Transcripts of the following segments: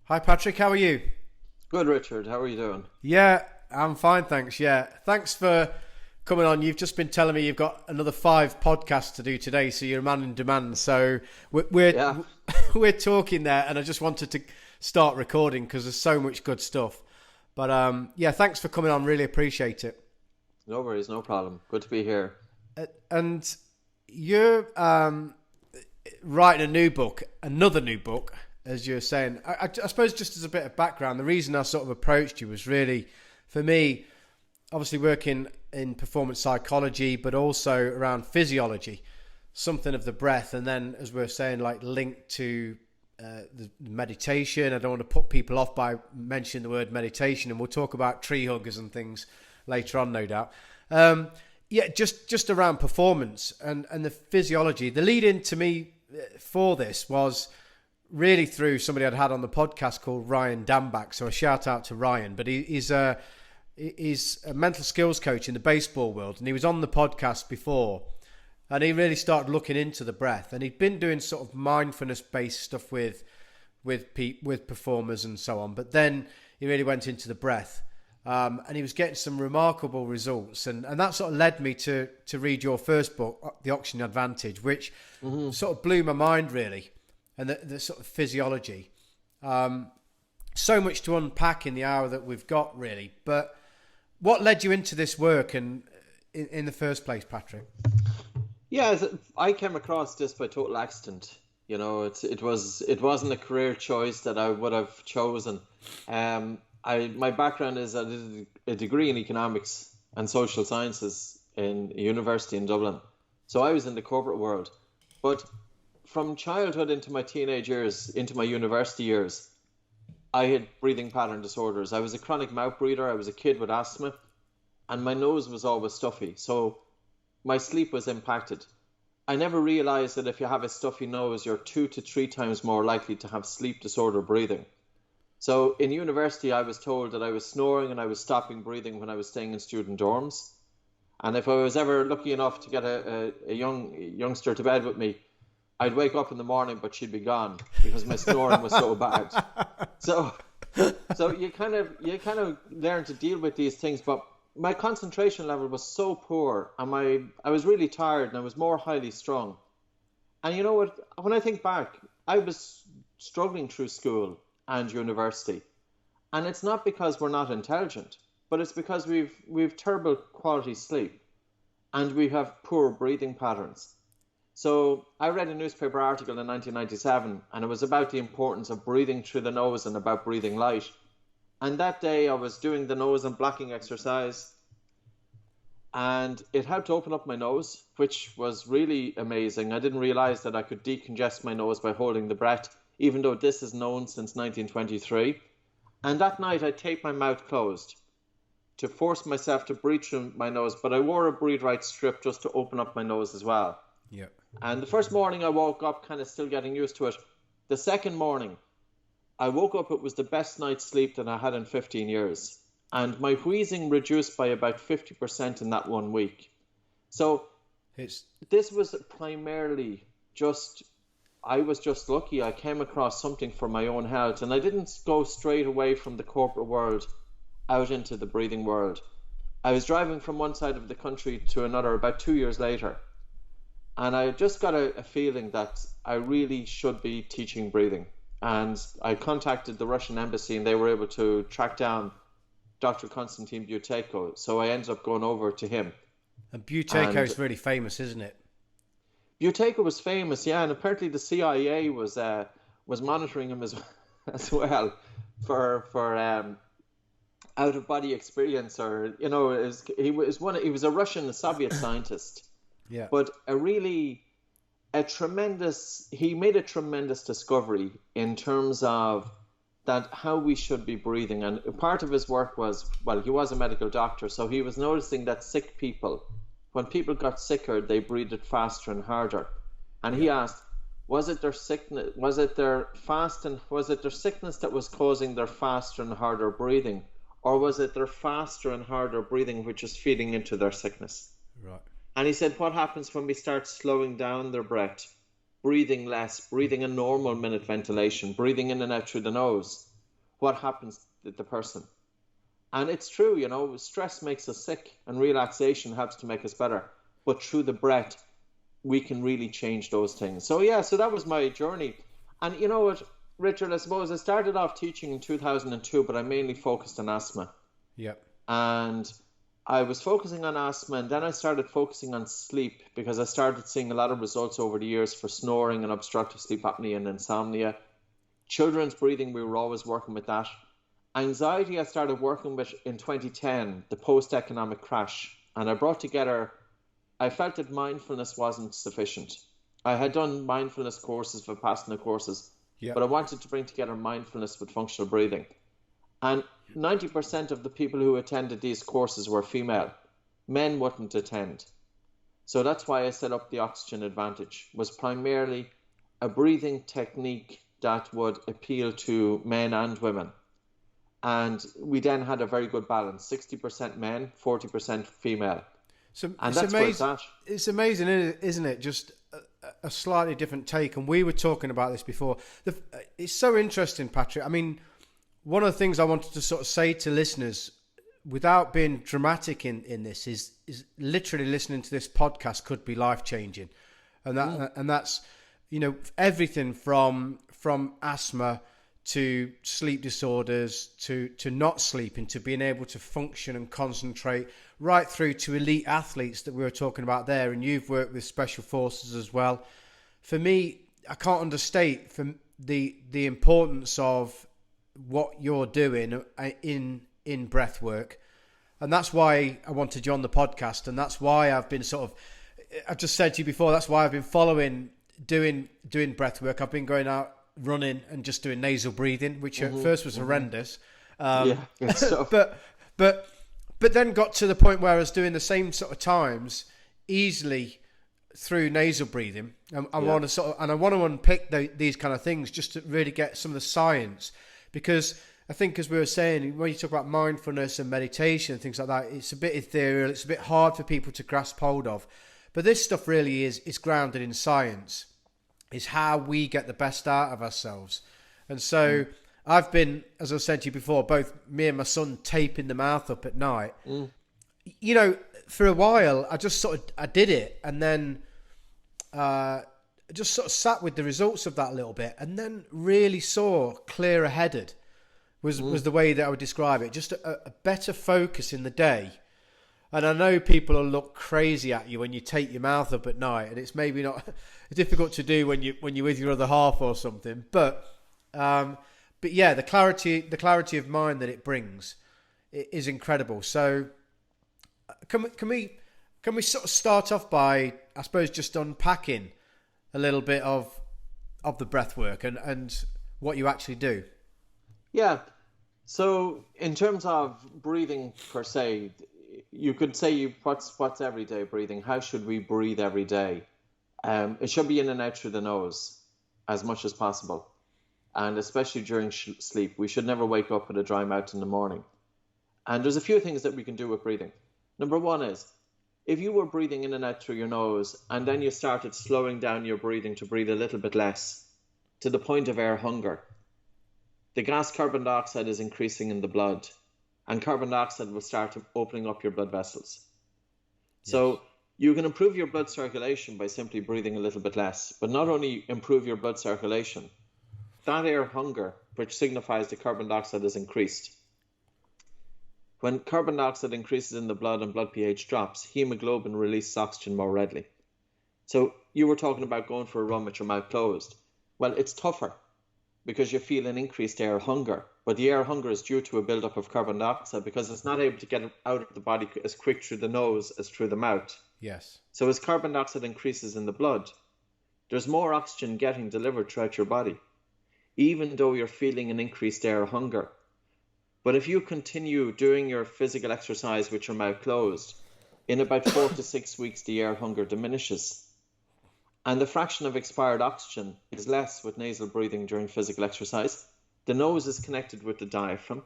Hi Patrick, how are you? Good, Richard. How are you doing? Yeah, I'm fine, thanks. Yeah, thanks for coming on. You've just been telling me you've got another five podcasts to do today, so you're a man in demand. So we're Yeah, we're talking there, and I just wanted to start recording because there's so much good stuff. But yeah, thanks for coming on. Really appreciate it. no worries, no problem. Good to be here. And you're writing a new book, another new book, as you're saying. I suppose just as a bit of background, the reason I sort of approached you was really, for me, obviously working in performance psychology, but also around physiology, something of the breath, and then, as we are saying, like linked to the meditation. I don't want to put people off by mentioning the word meditation, and we'll talk about tree huggers and things later on, no doubt. Yeah, just around performance and the physiology. The lead in to me for this was really through somebody I'd had on the podcast called Ryan Dambach. So a shout out to Ryan. But he's a mental skills coach in the baseball world, and he was on the podcast before, and he really started looking into the breath, and he'd been doing sort of mindfulness based stuff with performers and so on. But then he really went into the breath. And he was getting some remarkable results, and that sort of led me to read your first book, The Oxygen Advantage, which sort of blew my mind really, and the sort of physiology. So much to unpack in the hour that we've got really, but what led you into this work and in the first place, Patrick? Yeah, I came across this by total accident. It wasn't a career choice that I would have chosen. My background is I did a degree in economics and social sciences in a university in Dublin. So I was in the corporate world. But from childhood into my teenage years, into my university years, I had breathing pattern disorders. I was a chronic mouth breather. I was a kid with asthma, and my nose was always stuffy. So my sleep was impacted. I never realized that if you have a stuffy nose, you're 2 to 3 times more likely to have sleep disorder breathing. So in university, I was told that I was snoring and I was stopping breathing when I was staying in student dorms. And if I was ever lucky enough to get a youngster to bed with me, I'd wake up in the morning, but she'd be gone because my snoring was so bad. So you kind of learn to deal with these things. But my concentration level was so poor, and I was really tired, and I was more highly strung. And you know what? When I think back, I was struggling through school and university, and it's not because we're not intelligent, but it's because we've terrible quality sleep and we have poor breathing patterns. So I read a newspaper article in 1997, and it was about the importance of breathing through the nose and about breathing light. And that day I was doing the nose and blocking exercise, and it helped open up my nose, which was really amazing. I didn't realize that I could decongest my nose by holding the breath, even though this is known since 1923. And that night I taped my mouth closed to force myself to breathe through my nose, but I wore a Breathe Right strip just to open up my nose as well. Yeah. And the first morning I woke up kind of still getting used to it. The second morning I woke up, it was the best night's sleep that I had in 15 years. And my wheezing reduced by about 50% in that 1 week. So this was primarily I was just lucky. I came across something for my own health, and I didn't go straight away from the corporate world out into the breathing world. I was driving from one side of the country to another about 2 years later, and I just got a feeling that I really should be teaching breathing. And I contacted the Russian embassy, and they were able to track down Dr. Konstantin Buteyko. So I ended up going over to him. And Buteyko's really famous, isn't it? Buteyko was famous, yeah, and apparently the CIA was monitoring him as well for out of body experience, or he was a Russian, a Soviet scientist, Yeah. but he made a tremendous discovery in terms of that how we should be breathing, and part of his work was, well, he was a medical doctor, so he was noticing that sick people, when people got sicker, they breathed faster and harder. And he asked, was it their sickness, was it their sickness that was causing their faster and harder breathing, or was it their faster and harder breathing which is feeding into their sickness? Right. And he said, what happens when we start slowing down their breath, breathing less, breathing a normal minute ventilation, breathing in and out through the nose? what happens to the person. And it's true, you know, stress makes us sick and relaxation helps to make us better. But through the breath, we can really change those things. So yeah, so that was my journey. And you know what, Richard, I suppose I started off teaching in 2002, but I mainly focused on asthma. Yep. And I was focusing on asthma, and then I started focusing on sleep because I started seeing a lot of results over the years for snoring and obstructive sleep apnea and insomnia. Children's breathing, we were always working with that. Anxiety, I started working with in 2010, the post-economic crash. And I brought together, I felt that mindfulness wasn't sufficient. I had done mindfulness courses, Vipassana courses, Yep. but I wanted to bring together mindfulness with functional breathing. And 90% of the people who attended these courses were female. Men wouldn't attend. So that's why I set up the Oxygen Advantage, was primarily a breathing technique that would appeal to men and women. And we then had a very good balance, 60% men, 40% female. So And it's that's where it's amazing. at. It's amazing, isn't it? Just a slightly different take. And we were talking about this before. It's so interesting, Patrick. I mean, one of the things I wanted to sort of say to listeners, without being dramatic in this, is literally listening to this podcast could be life changing, and that's, you know, everything from asthma to sleep disorders to not sleeping, to being able to function and concentrate, right through to elite athletes that we were talking about there. And you've worked with special forces as well. For me, I can't understate the importance of what you're doing in breath work. And that's why I wanted you on the podcast. And that's why I've been I've just said to you before, that's why I've been following, doing breath work. I've been going out running and just doing nasal breathing, which at first was horrendous. Good stuff. but then got to the point where I was doing the same sort of times easily through nasal breathing. I want to unpick these kind of things just to really get some of the science, because I think, as we were saying, when you talk about mindfulness and meditation and things like that, it's a bit ethereal. It's a bit hard for people to grasp hold of. But this stuff really is grounded in science. Is how we get the best out of ourselves. And so I've been, as I said to you before, both me and my son taping the mouth up at night. You know, for a while, I just I did it, and then just sort of sat with the results of that a little bit, and then really saw clearer headed was the way that I would describe it. Just a better focus in the day. And I know people will look crazy at you when you tape your mouth up at night, and it's maybe not difficult to do when you're with your other half or something. But yeah, the clarity of mind that it brings is incredible. So can we sort of start off by, I suppose, just unpacking a little bit of the breath work and what you actually do? Yeah. So in terms of breathing per se, you could say what's everyday breathing? How should we breathe every day? It should be in and out through the nose as much as possible. And especially during sleep, we should never wake up with a dry mouth in the morning. And there's a few things that we can do with breathing. Number one is, if you were breathing in and out through your nose and then you started slowing down your breathing to breathe a little bit less, to the point of air hunger, the gas carbon dioxide is increasing in the blood, and carbon dioxide will start opening up your blood vessels. Yes. So you can improve your blood circulation by simply breathing a little bit less, but not only improve your blood circulation, that air hunger, which signifies the carbon dioxide is increased. When carbon dioxide increases in the blood and blood pH drops, hemoglobin releases oxygen more readily. So you were talking about going for a run with your mouth closed. Well, it's tougher because you feel an increased air hunger. But the air hunger is due to a buildup of carbon dioxide because it's not able to get out of the body as quick through the nose as through the mouth. Yes. So as carbon dioxide increases in the blood, there's more oxygen getting delivered throughout your body, even though you're feeling an increased air hunger. But if you continue doing your physical exercise with your mouth closed, in about 4 to 6 weeks, the air hunger diminishes. And the fraction of expired oxygen is less with nasal breathing during physical exercise. The nose is connected with the diaphragm.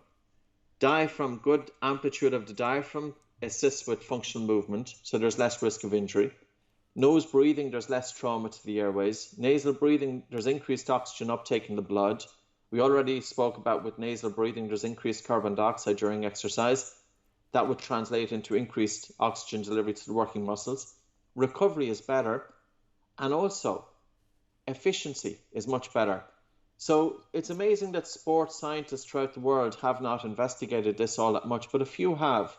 Good amplitude of the diaphragm assists with functional movement, so there's less risk of injury. Nose breathing, there's less trauma to the airways. Nasal breathing, there's increased oxygen uptake in the blood. We already spoke about with nasal breathing, there's increased carbon dioxide during exercise. That would translate into increased oxygen delivery to the working muscles. Recovery is better, and also efficiency is much better. So it's amazing that sports scientists throughout the world have not investigated this all that much, but a few have.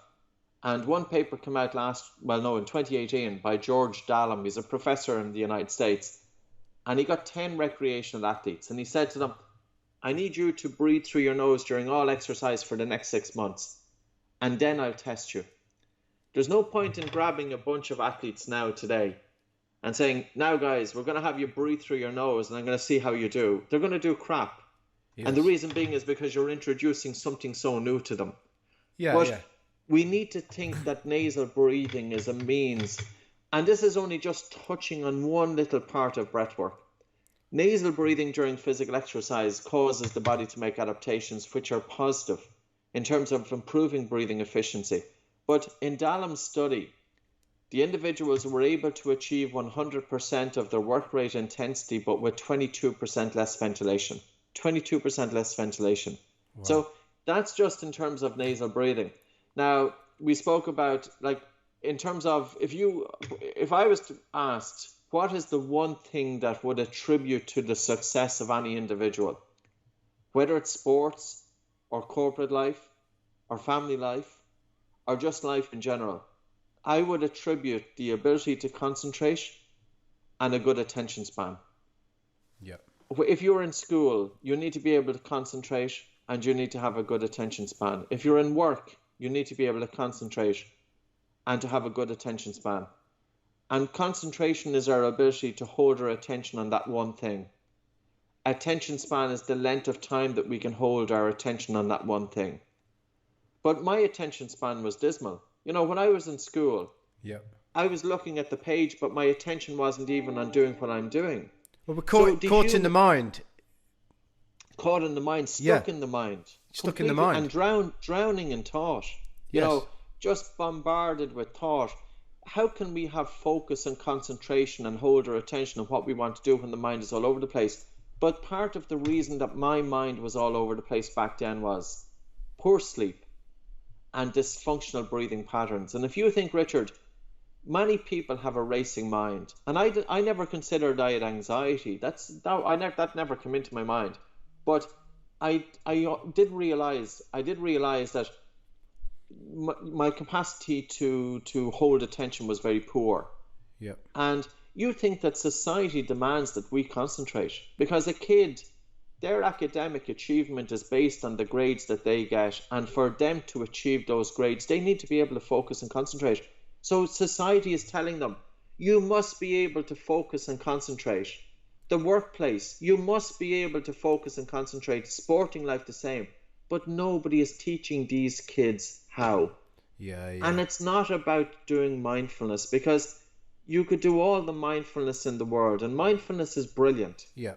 And one paper came out in 2018 by George Dallam. He's a professor in the United States. And he got 10 recreational athletes. And he said to them, I need you to breathe through your nose during all exercise for the next 6 months. And then I'll test you. There's no point in grabbing a bunch of athletes now today and saying, now guys, we're going to have you breathe through your nose and I'm going to see how you do. They're going to do crap. Yes. And the reason being is because you're introducing something so new to them. But we need to think that nasal breathing is a means, and this is only just touching on one little part of breathwork. Nasal breathing during physical exercise causes the body to make adaptations which are positive in terms of improving breathing efficiency. But in Dallam's study, the individuals were able to achieve 100% of their work rate intensity, but with 22% less ventilation. 22% less ventilation. Wow. So that's just in terms of nasal breathing. Now, we spoke about, like, in terms of, if I was to ask, what is the one thing that would attribute to the success of any individual, whether it's sports or corporate life or family life or just life in general, I would attribute the ability to concentrate and a good attention span. Yeah. If you're in school, you need to be able to concentrate and you need to have a good attention span. If you're in work, you need to be able to concentrate and to have a good attention span. And concentration is our ability to hold our attention on that one thing. Attention span is the length of time that we can hold our attention on that one thing. But my attention span was dismal. You know, when I was in school, I was looking at the page, but my attention wasn't even on doing what I'm doing. Well, we're caught in the mind. Caught in the mind, stuck in the mind. Stuck in the mind. And drowning in thought. You know, just bombarded with thought. How can we have focus and concentration and hold our attention on what we want to do when the mind is all over the place? But part of the reason that my mind was all over the place back then was poor sleep and dysfunctional breathing patterns. And if you think, Richard, many people have a racing mind, and I never considered I had anxiety. That never came into my mind. But I did realize that my capacity to hold attention was very poor. Yeah. And you think that society demands that we concentrate, because a kid, their academic achievement is based on the grades that they get, and for them to achieve those grades, they need to be able to focus and concentrate. So society is telling them, you must be able to focus and concentrate. The workplace, you must be able to focus and concentrate. Sporting life, the same. But nobody is teaching these kids how. Yeah. And it's not about doing mindfulness, because you could do all the mindfulness in the world, and mindfulness is brilliant. Yeah.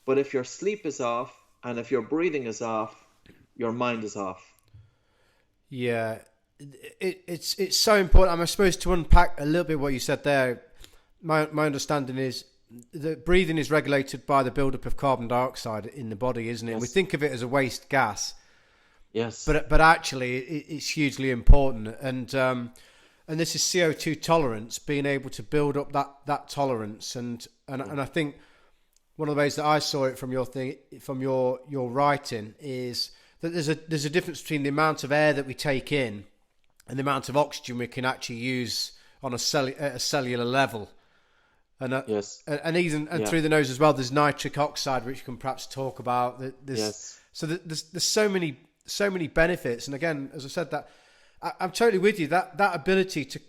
But if your sleep is off and if your breathing is off, your mind is off. Yeah. It's so important. I'm supposed to unpack a little bit what you said there. My understanding is that breathing is regulated by the buildup of carbon dioxide in the body, isn't it? Yes. We think of it as a waste gas. Yes. But actually it's hugely important. And this is CO2 tolerance, being able to build up that tolerance. And I think one of the ways that I saw it from your writing is that there's a difference between the amount of air that we take in and the amount of oxygen we can actually use on a cellular level. And through the nose as well, there's nitric oxide, which we can perhaps talk about. So there's so many benefits. And again, as I said, that I'm totally with you. That ability to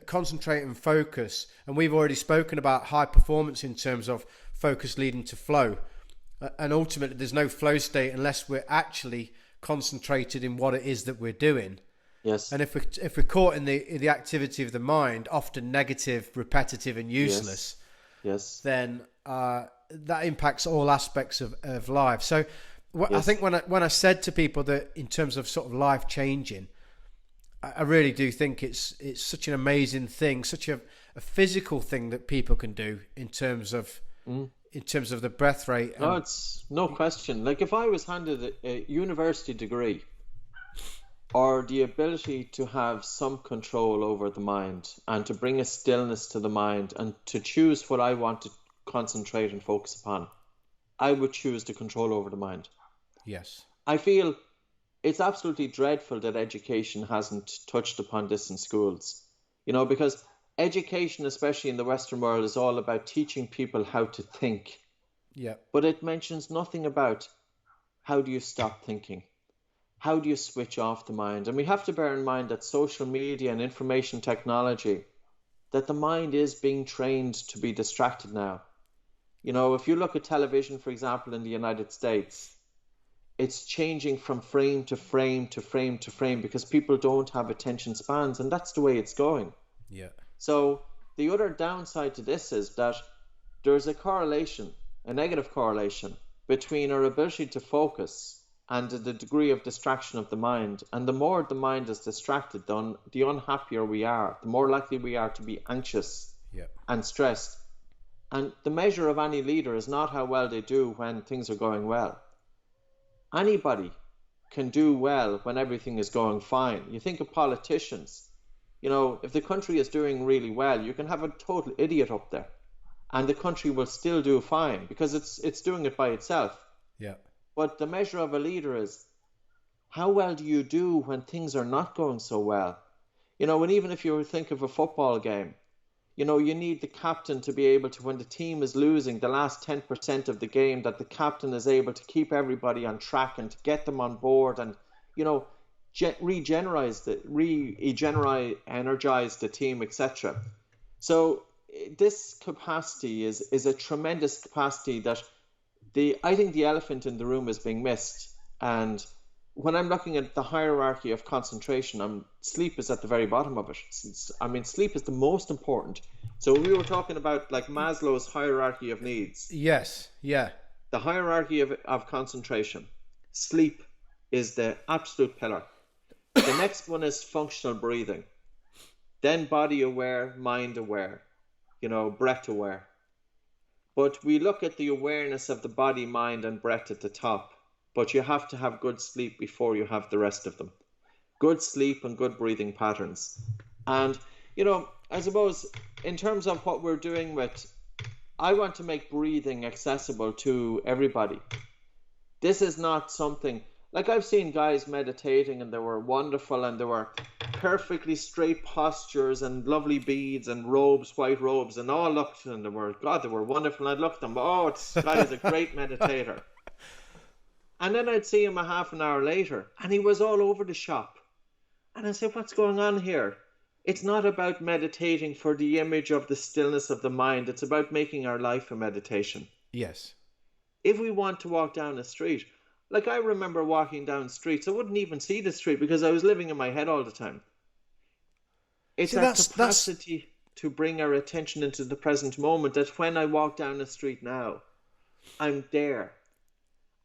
concentrate and focus, and we've already spoken about high performance in terms of focus leading to flow. And ultimately, there's no flow state unless we're actually concentrated in what it is that we're doing. Yes. And if we're caught in the activity of the mind, often negative, repetitive, and useless, then that impacts all aspects of life. So, I think when I said to people that in terms of sort of life changing, I really do think it's such an amazing thing, such a physical thing that people can do in terms of in terms of the breath rate. No, it's no question. Like if I was handed a university degree or the ability to have some control over the mind and to bring a stillness to the mind and to choose what I want to concentrate and focus upon, I would choose the control over the mind. Yes. I feel it's absolutely dreadful that education hasn't touched upon this in schools, because education, especially in the Western world, is all about teaching people how to think. Yeah. But it mentions nothing about how do you stop thinking? How do you switch off the mind? And we have to bear in mind that social media and information technology, that the mind is being trained to be distracted now. If you look at television, for example, in the United States, it's changing from frame to frame to frame to frame because people don't have attention spans, and that's the way it's going. Yeah. So the other downside to this is that there's a correlation, a negative correlation, between our ability to focus and the degree of distraction of the mind. And the more the mind is distracted, the unhappier we are, the more likely we are to be anxious and stressed. And the measure of any leader is not how well they do when things are going well. Anybody can do well when everything is going fine. You think of politicians. If the country is doing really well, you can have a total idiot up there and the country will still do fine because it's doing it by itself. Yeah. But the measure of a leader is how well do you do when things are not going so well? And even if you think of a football game, you need the captain to be able to, when the team is losing the last 10% of the game, that the captain is able to keep everybody on track and to get them on board and, energize the team, etc. So this capacity is a tremendous capacity that I think the elephant in the room is being missed. And when I'm looking at the hierarchy of concentration, sleep is at the very bottom of it. Sleep is the most important. So we were talking about like Maslow's hierarchy of needs. Yes, yeah. The hierarchy of concentration. Sleep is the absolute pillar. The next one is functional breathing. Then body aware, mind aware, breath aware. But we look at the awareness of the body, mind, and breath at the top. But you have to have good sleep before you have the rest of them. Good sleep and good breathing patterns. And, I suppose in terms of what we're doing I want to make breathing accessible to everybody. This is not something, like I've seen guys meditating and they were wonderful and they were perfectly straight postures and lovely beads and robes, white robes, and all looked and they were wonderful. And I'd look at them, this guy is a great meditator. And then I'd see him a half an hour later and he was all over the shop. And I said, what's going on here? It's not about meditating for the image of the stillness of the mind. It's about making our life a meditation. Yes. If we want to walk down a street, like I remember walking down streets, I wouldn't even see the street because I was living in my head all the time. It's that capacity to bring our attention into the present moment that when I walk down the street now, I'm there.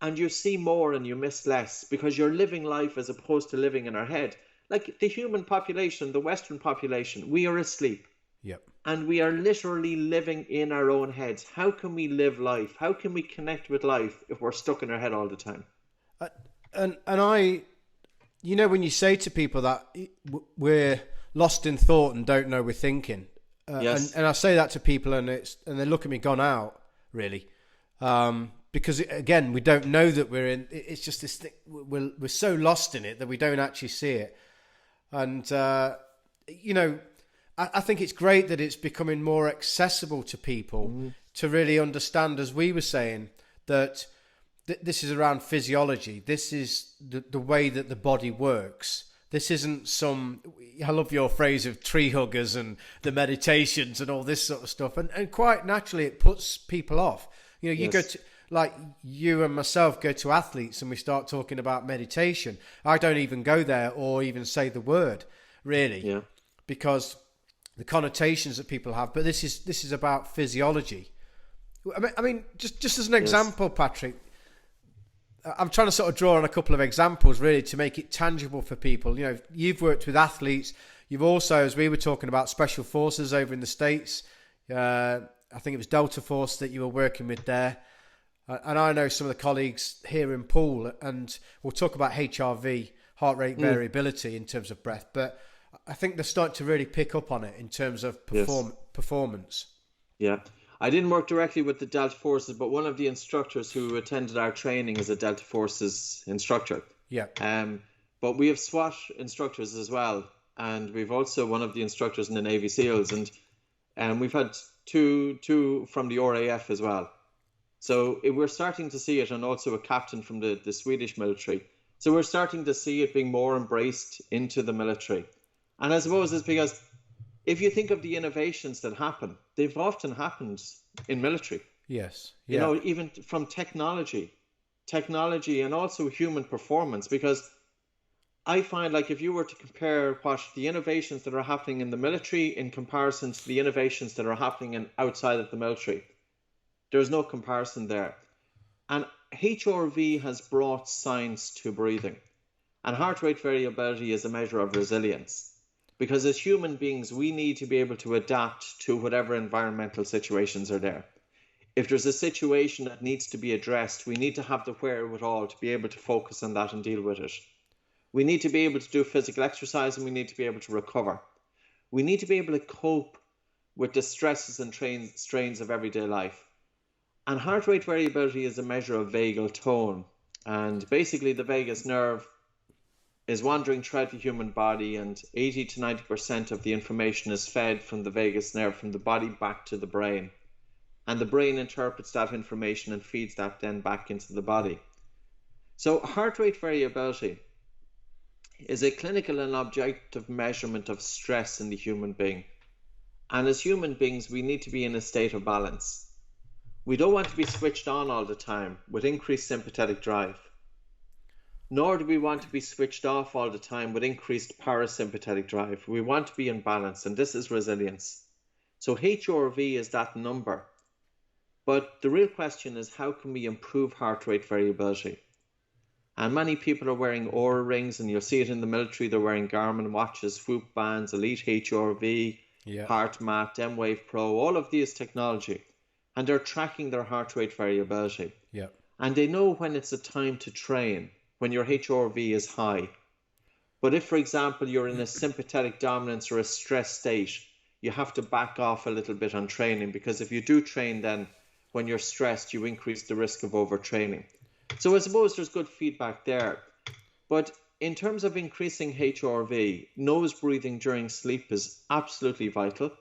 And you see more and you miss less because you're living life as opposed to living in our head. Like the human population, the Western population, we are asleep. Yep. And we are literally living in our own heads. How can we live life? How can we connect with life if we're stuck in our head all the time? And I, when you say to people that we're lost in thought and don't know we're thinking, yes. and I say that to people and they look at me gone out, really. Because again, we don't know that we're in. It's just this thing. We're so lost in it that we don't actually see it. And I think it's great that it's becoming more accessible to people to really understand, as we were saying, that this is around physiology. This is the way that the body works. This isn't I love your phrase of tree huggers and the meditations and all this sort of stuff. And quite naturally, it puts people off. You yes. go to, like you and myself go to athletes and we start talking about meditation. I don't even go there or even say the word, really, because the connotations that people have. But this is about physiology. I mean, just as an example, Patrick, I'm trying to sort of draw on a couple of examples really to make it tangible for people. You've worked with athletes. You've also, as we were talking about, special forces over in the States. I think it was Delta Force that you were working with there. And I know some of the colleagues here in Poole, and we'll talk about HRV, heart rate variability, in terms of breath. But I think they're starting to really pick up on it in terms of performance. Yeah. I didn't work directly with the Delta Forces, but one of the instructors who attended our training is a Delta Forces instructor. Yeah. But we have SWAT instructors as well. And we've also one of the instructors in the Navy SEALs. And we've had two from the RAF as well. So we're starting to see it, and also a captain from the Swedish military. So we're starting to see it being more embraced into the military. And I suppose it's because if you think of the innovations that happen, they've often happened in military. Yes. Yeah. You know, even from technology and also human performance. Because I find, like, if you were to compare what the innovations that are happening in the military in comparison to the innovations that are happening outside of the military, there's no comparison there. And HRV has brought science to breathing. And heart rate variability is a measure of resilience. Because as human beings, we need to be able to adapt to whatever environmental situations are there. If there's a situation that needs to be addressed, we need to have the wherewithal to be able to focus on that and deal with it. We need to be able to do physical exercise, and we need to be able to recover. We need to be able to cope with the stresses and strains of everyday life. And heart rate variability is a measure of vagal tone. And basically the vagus nerve is wandering throughout the human body, and 80 to 90% of the information is fed from the vagus nerve, from the body back to the brain. And the brain interprets that information and feeds that then back into the body. So heart rate variability is a clinical and objective measurement of stress in the human being. And as human beings, we need to be in a state of balance. We don't want to be switched on all the time with increased sympathetic drive. Nor do we want to be switched off all the time with increased parasympathetic drive. We want to be in balance, and this is resilience. So HRV is that number. But the real question is, how can we improve heart rate variability? And many people are wearing Oura rings, and you'll see it in the military. They're wearing Garmin watches, Whoop bands, Elite HRV, HeartMath, M-Wave Pro, all of these technology. And they're tracking their heart rate variability. Yeah. And they know when it's a time to train, when your HRV is high. But if, for example, you're in a sympathetic dominance or a stress state, you have to back off a little bit on training, because if you do train, then when you're stressed, you increase the risk of overtraining. So I suppose there's good feedback there. But in terms of increasing HRV, nose breathing during sleep is absolutely vital.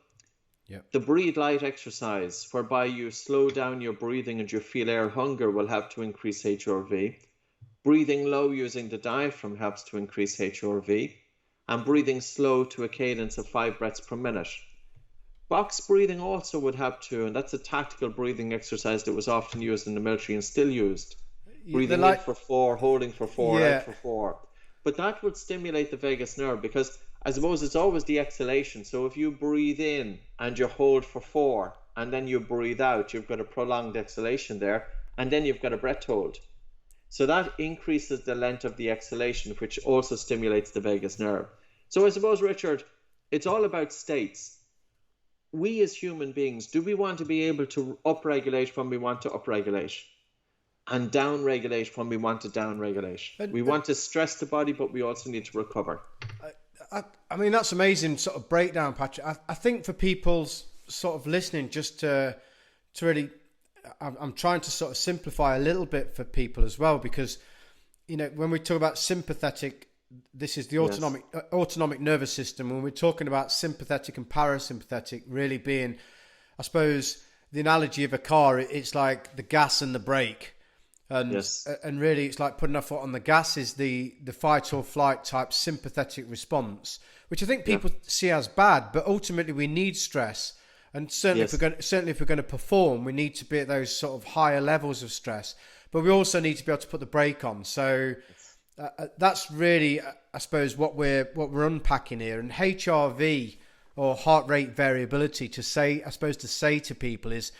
Yep. The breathe light exercise, whereby you slow down your breathing and you feel air hunger, will help to increase HRV. Breathing low using the diaphragm helps to increase HRV. And breathing slow to a cadence of 5 breaths per minute. Box breathing also would help too, and that's a tactical breathing exercise that was often used in the military and still used. Breathing in for 4, holding for 4, out for 4. But that would stimulate the vagus nerve, because I suppose it's always the exhalation. So if you breathe in and you hold for 4 and then you breathe out, you've got a prolonged exhalation there, and then you've got a breath hold. So that increases the length of the exhalation, which also stimulates the vagus nerve. So I suppose, Richard, it's all about states. We as human beings, do we want to be able to upregulate when we want to upregulate? And downregulate when we want to downregulate. We want to stress the body, but we also need to recover. I mean, that's amazing sort of breakdown, Patrick. I think for people sort of listening, just to really, I'm trying to sort of simplify a little bit for people as well, because, you know, when we talk about sympathetic, this is the autonomic nervous system. When we're talking about sympathetic and parasympathetic really being, I suppose, the analogy of a car, it's like the gas and the brake. And really it's like putting our foot on the gas is the fight or flight type sympathetic response, which I think people see as bad, but ultimately we need stress. And certainly if we're going to perform, we need to be at those sort of higher levels of stress, but we also need to be able to put the brake on. So that's really, I suppose, what we're unpacking here. And HRV, or heart rate variability, to say to people is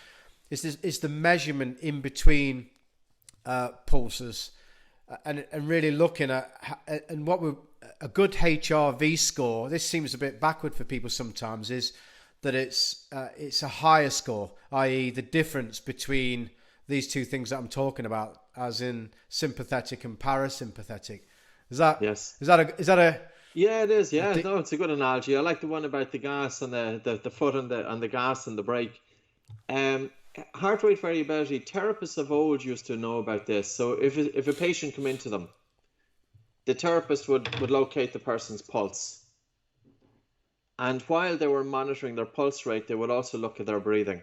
the measurement in between pulses, and really looking at a good HRV score. This seems a bit backward for people sometimes, is that it's a higher score, i.e. the difference between these two things that I'm talking about, as in sympathetic and parasympathetic. Is that Yes. is that a Yeah, it is. Yeah, no, it's a good analogy. I like the one about the gas and the foot on the gas and the brake. Um, Heart rate variability. Therapists of old used to know about this. So if a patient come into them, the therapist would locate the person's pulse, and while they were monitoring their pulse rate, they would also look at their breathing.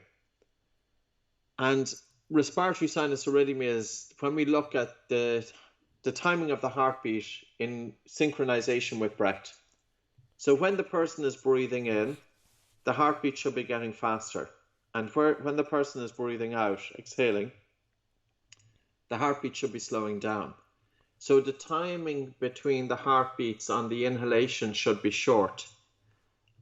And respiratory sinus arrhythmia is when we look at the timing of the heartbeat in synchronization with breath. So when the person is breathing in, the heartbeat should be getting faster. And when the person is breathing out, exhaling, the heartbeat should be slowing down. So the timing between the heartbeats on the inhalation should be short,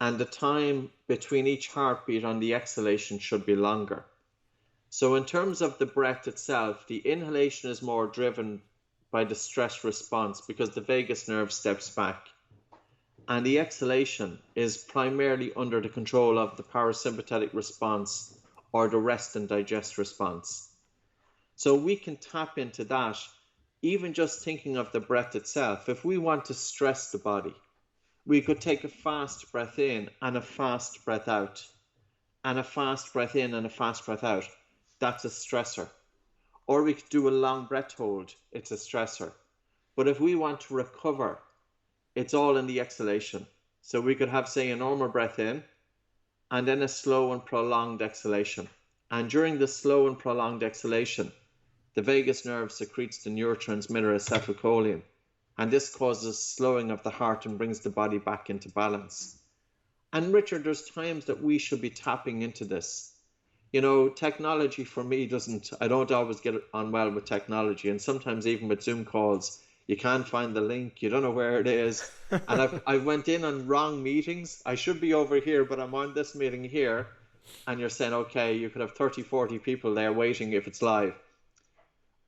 and the time between each heartbeat on the exhalation should be longer. So in terms of the breath itself, the inhalation is more driven by the stress response because the vagus nerve steps back. And the exhalation is primarily under the control of the parasympathetic response or the rest and digest response. So we can tap into that, even just thinking of the breath itself. If we want to stress the body, we could take a fast breath in and a fast breath out, and a fast breath in and a fast breath out. That's a stressor. Or we could do a long breath hold. It's a stressor. But if we want to recover, it's all in the exhalation. So we could have, say, a normal breath in and then a slow and prolonged exhalation. And during the slow and prolonged exhalation, the vagus nerve secretes the neurotransmitter acetylcholine. And this causes slowing of the heart and brings the body back into balance. And Richard, there's times that we should be tapping into this. You know, technology for me I don't always get on well with technology. And sometimes even with Zoom calls, you can't find the link. You don't know where it is. And I went in on wrong meetings. I should be over here, but I'm on this meeting here. And you're saying, okay, you could have 30, 40 people there waiting if it's live.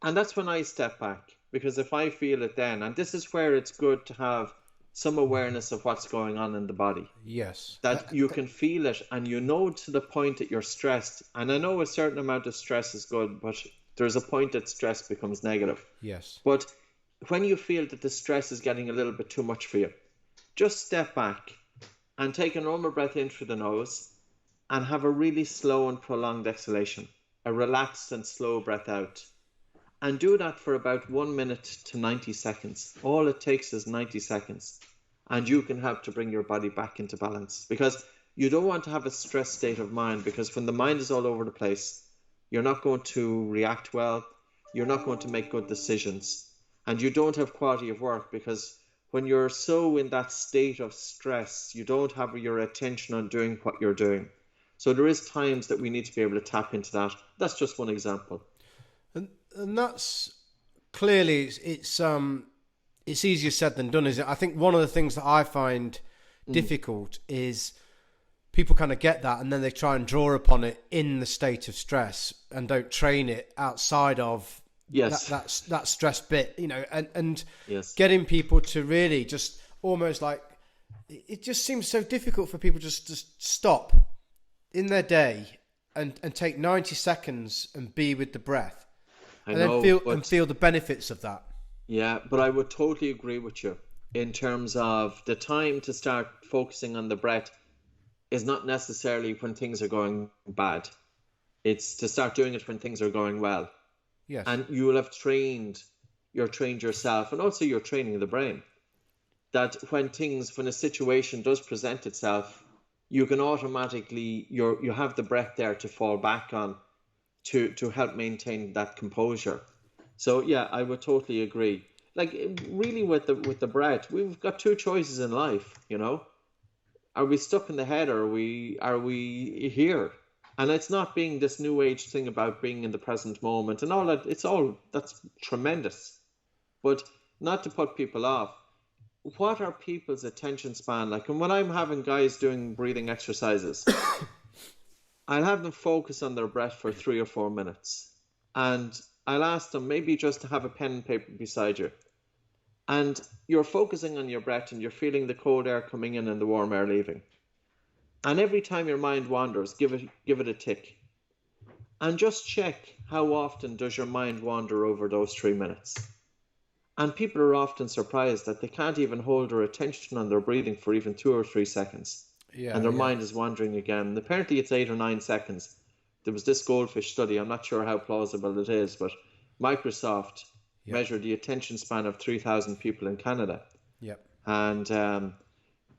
And that's when I step back. Because if I feel it then, and this is where it's good to have some awareness of what's going on in the body. Yes. That you can feel it, and you know to the point that you're stressed. And I know a certain amount of stress is good, but there's a point that stress becomes negative. Yes. But when you feel that the stress is getting a little bit too much for you, just step back and take a normal breath in through the nose and have a really slow and prolonged exhalation, a relaxed and slow breath out. And do that for about 1 minute to 90 seconds. All it takes is 90 seconds. And you can help to bring your body back into balance. Because you don't want to have a stressed state of mind, because when the mind is all over the place, you're not going to react well. You're not going to make good decisions. And you don't have quality of work, because when you're so in that state of stress, you don't have your attention on doing what you're doing. So there is times that we need to be able to tap into that. That's just one example. And that's clearly it's easier said than done, isn't it? I think one of the things that I find difficult is people kind of get that and then they try and draw upon it in the state of stress and don't train it outside of that stress bit, you know, and yes. Getting people to really just almost like, it just seems so difficult for people just to stop in their day and take 90 seconds and be with the breath. Then feel the benefits of that. Yeah, but I would totally agree with you in terms of the time to start focusing on the breath is not necessarily when things are going bad. It's to start doing it when things are going well. Yes. And you will have trained yourself, and also you're training the brain, that when a situation does present itself, you can automatically, you have the breath there to fall back on to help maintain that composure. So yeah, I would totally agree. Like really with the breath, we've got two choices in life, you know. Are we stuck in the head, or are we here? And it's not being this new age thing about being in the present moment and all that. That's tremendous. But not to put people off, what are people's attention span like? And when I'm having guys doing breathing exercises, I'll have them focus on their breath for 3 or 4 minutes. And I'll ask them maybe just to have a pen and paper beside you. And you're focusing on your breath and you're feeling the cold air coming in and the warm air leaving. And every time your mind wanders, give it a tick. And just check how often does your mind wander over those 3 minutes. And people are often surprised that they can't even hold their attention on their breathing for even 2 or 3 seconds. And their mind is wandering again. And apparently it's 8 or 9 seconds. There was this goldfish study. I'm not sure how plausible it is, but Microsoft measured the attention span of 3,000 people in Canada. And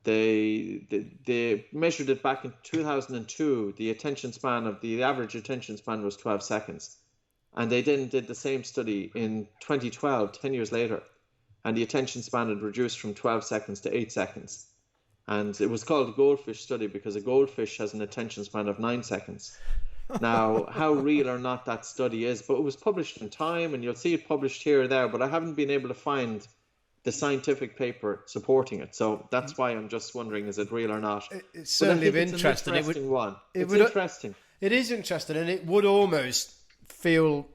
they measured it back in 2002. The average attention span was 12 seconds. And they then did the same study in 2012, 10 years later. And the attention span had reduced from 12 seconds to 8 seconds. And it was called a goldfish study because a goldfish has an attention span of 9 seconds. Now, how real or not that study is, but it was published in Time, and you'll see it published here or there, but I haven't been able to find the scientific paper supporting it. So that's why I'm just wondering, is it real or not? It's certainly of interest. It's interesting. It is interesting, and it would almost feel...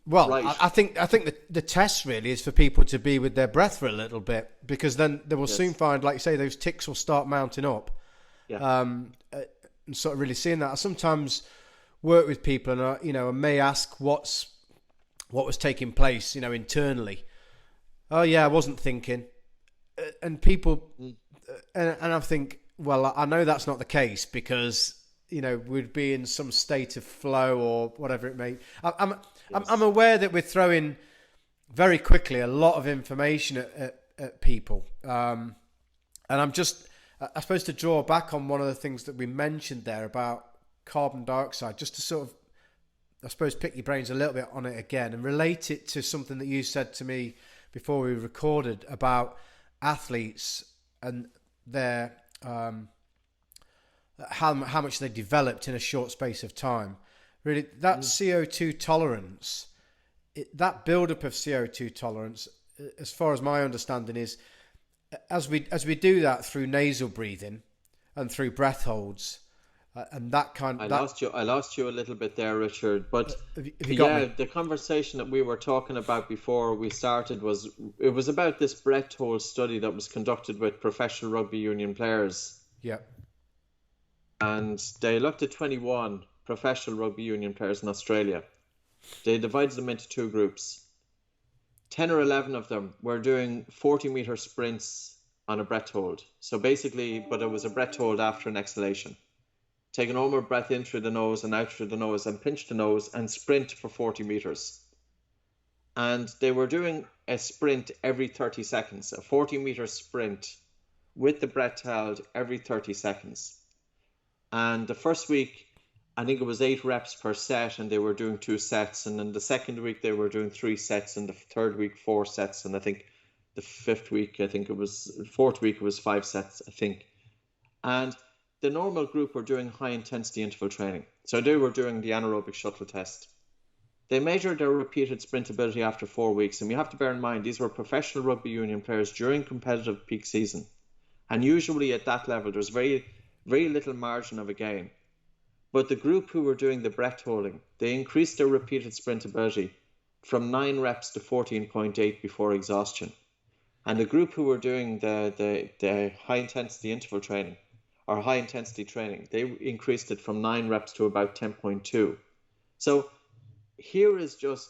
Well, right. I think the test really is for people to be with their breath for a little bit, because then they will soon find, like you say, those ticks will start mounting up. And sort of really seeing that. I sometimes work with people, and I may ask what was taking place, internally. Oh yeah, I wasn't thinking, and people, and I think, well, I know that's not the case because we'd be in some state of flow or whatever it may. I'm aware that we're throwing very quickly a lot of information at people, and I'm just, I suppose, to draw back on one of the things that we mentioned there about carbon dioxide, just to sort of, I suppose, pick your brains a little bit on it again and relate it to something that you said to me before we recorded about athletes and their how much they developed in a short space of time. Really, that CO2 tolerance, that build-up of CO2 tolerance, as far as my understanding is, as we do that through nasal breathing and through breath holds, and that kind. I lost you a little bit there, Richard. But have you got me? The conversation that we were talking about before we started was about this breath hold study that was conducted with professional rugby union players. Yeah. And they looked at 21 professional rugby union players in Australia. They divided them into 2 groups. 10 or 11 of them were doing 40-meter sprints on a breath hold. So basically, but it was a breath hold after an exhalation. Take a normal breath in through the nose and out through the nose and pinch the nose and sprint for 40 meters. And they were doing a sprint every 30 seconds, a 40-meter sprint with the breath held every 30 seconds. And the first week, I think it was 8 reps per set, and they were doing 2 sets. And then the second week, they were doing 3 sets, and the third week, 4 sets. And I think the fourth week, it was 5 sets, I think. And the normal group were doing high-intensity interval training. So they were doing the anaerobic shuttle test. They measured their repeated sprintability after 4 weeks. And you have to bear in mind, these were professional rugby union players during competitive peak season. And usually at that level, there's very, very little margin of a gain. But the group who were doing the breath holding, they increased their repeated sprintability from 9 reps to 14.8 before exhaustion. And the group who were doing the high-intensity interval training, or high-intensity training, they increased it from 9 reps to about 10.2. So here is just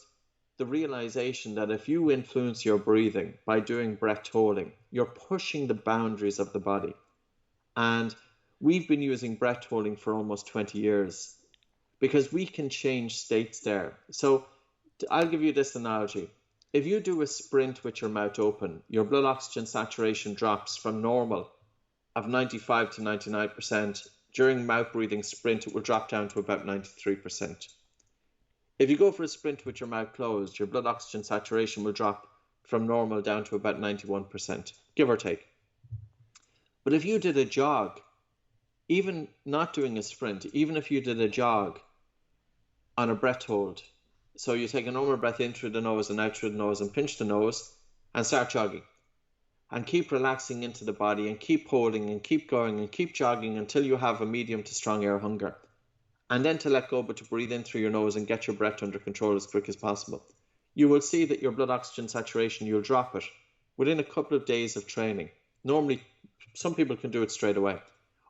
the realization that if you influence your breathing by doing breath holding, you're pushing the boundaries of the body. And we've been using breath holding for almost 20 years because we can change states there. So I'll give you this analogy. If you do a sprint with your mouth open, your blood oxygen saturation drops from normal of 95 to 99%. During mouth breathing sprint, it will drop down to about 93%. If you go for a sprint with your mouth closed, your blood oxygen saturation will drop from normal down to about 91%, give or take. But if you did a jog, even not doing a sprint, even if you did a jog on a breath hold, so you take a normal breath in through the nose and out through the nose and pinch the nose and start jogging. And keep relaxing into the body and keep holding and keep going and keep jogging until you have a medium to strong air hunger. And then to let go, but to breathe in through your nose and get your breath under control as quick as possible. You will see that your blood oxygen saturation, you'll drop it within a couple of days of training. Normally, some people can do it straight away.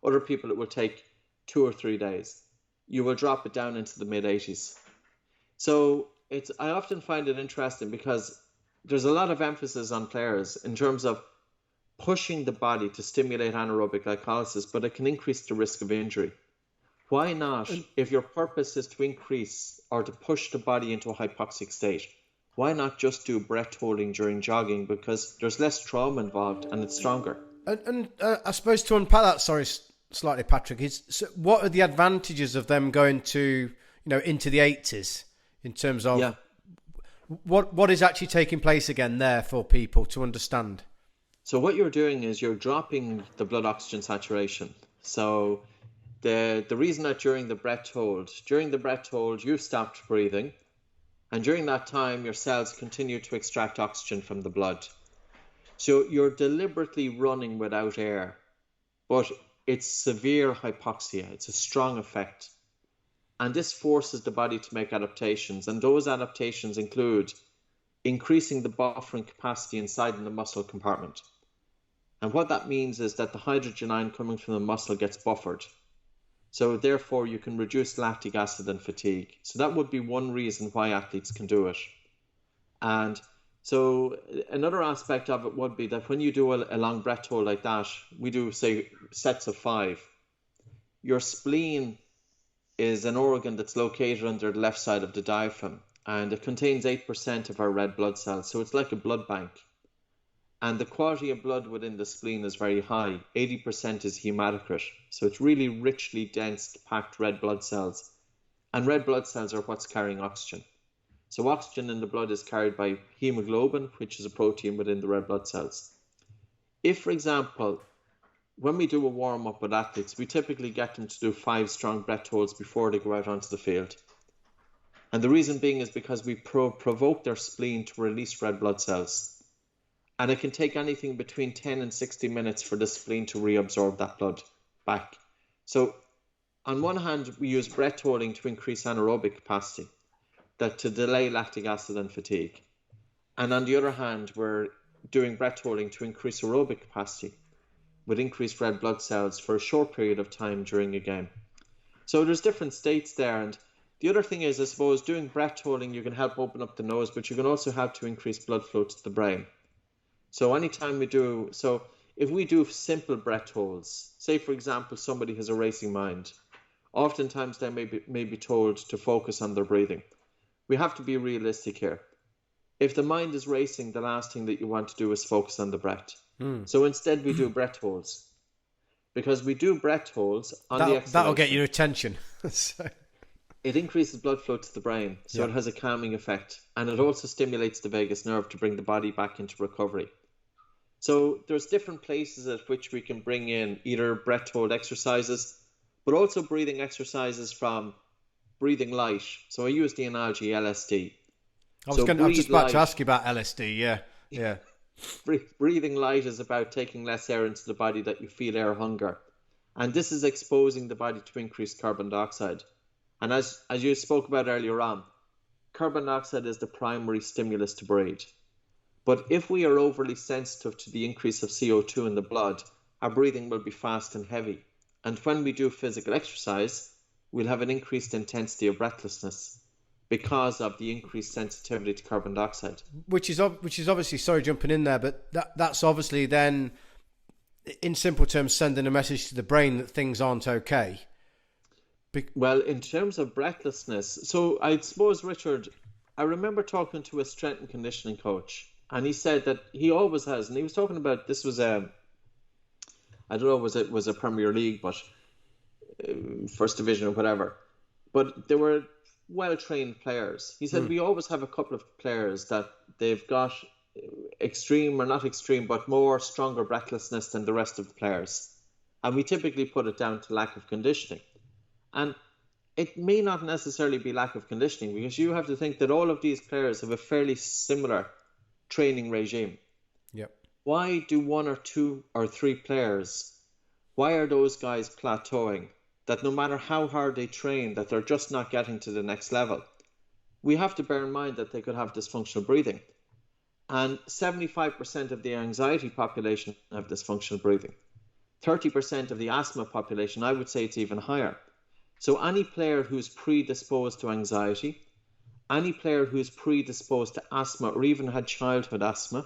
Other people, it will take 2 or 3 days. You will drop it down into the mid 80s. So I often find it interesting because there's a lot of emphasis on players in terms of pushing the body to stimulate anaerobic glycolysis, but it can increase the risk of injury. Why not, if your purpose is to increase or to push the body into a hypoxic state, why not just do breath holding during jogging? Because there's less trauma involved and it's stronger. And I suppose to unpack that, sorry, slightly, Patrick, so what are the advantages of them going to, into the 80s in terms of what is actually taking place again there for people to understand? So what you're doing is you're dropping the blood oxygen saturation. So the reason that during the breath hold, you've stopped breathing. And during that time, your cells continue to extract oxygen from the blood. So you're deliberately running without air, but it's severe hypoxia. It's a strong effect. And this forces the body to make adaptations. And those adaptations include increasing the buffering capacity inside in the muscle compartment. And what that means is that the hydrogen ion coming from the muscle gets buffered. So therefore you can reduce lactic acid and fatigue. So that would be one reason why athletes can do it. And so another aspect of it would be that when you do a long breath hold like that, we do say sets of 5. Your spleen is an organ that's located under the left side of the diaphragm, and it contains 8% of our red blood cells. So it's like a blood bank. And the quality of blood within the spleen is very high. 80% is hematocrit. So it's really richly dense, packed red blood cells. And red blood cells are what's carrying oxygen. So oxygen in the blood is carried by hemoglobin, which is a protein within the red blood cells. If, for example, when we do a warm-up with athletes, we typically get them to do 5 strong breath holds before they go out onto the field. And the reason being is because we provoke their spleen to release red blood cells. And it can take anything between 10 and 60 minutes for the spleen to reabsorb that blood back. So on one hand, we use breath holding to increase anaerobic capacity, that to delay lactic acid and fatigue. And on the other hand, we're doing breath holding to increase aerobic capacity with increased red blood cells for a short period of time during a game. So there's different states there. And the other thing is, I suppose, doing breath holding, you can help open up the nose, but you can also help to increase blood flow to the brain. So anytime if we do simple breath holds, say for example somebody has a racing mind, oftentimes they may be told to focus on their breathing. We have to be realistic here. If the mind is racing, the last thing that you want to do is focus on the breath. So instead we do breath holds. Because we do breath holds on the exhalation. That'll get your attention. So. It increases blood flow to the brain, so it has a calming effect. And it also stimulates the vagus nerve to bring the body back into recovery. So there's different places at which we can bring in either breath hold exercises, but also breathing exercises from breathing light. So I use the analogy LSD. I was just about to ask you about LSD, yeah. Breathing light is about taking less air into the body that you feel air hunger. And this is exposing the body to increased carbon dioxide. And as you spoke about earlier on, carbon dioxide is the primary stimulus to breathe. But if we are overly sensitive to the increase of CO2 in the blood, our breathing will be fast and heavy. And when we do physical exercise, we'll have an increased intensity of breathlessness because of the increased sensitivity to carbon dioxide. Which is obviously, sorry jumping in there, but that's obviously then, in simple terms, sending a message to the brain that things aren't okay. Well, in terms of breathlessness, so I suppose, Richard, I remember talking to a strength and conditioning coach, and he said that he always has, and he was talking about, this was I don't know, was a Premier League, but First Division or whatever, but they were well-trained players. He said we always have a couple of players that they've got extreme, or not extreme, but more stronger breathlessness than the rest of the players. And we typically put it down to lack of conditioning. And it may not necessarily be lack of conditioning, because you have to think that all of these players have a fairly similar training regime. Yep. Why do 1 or 2 or 3 players, why are those guys plateauing? That no matter how hard they train, that they're just not getting to the next level. We have to bear in mind that they could have dysfunctional breathing. And 75% of the anxiety population have dysfunctional breathing. 30% of the asthma population, I would say it's even higher. So any player who's predisposed to anxiety, any player who's predisposed to asthma or even had childhood asthma,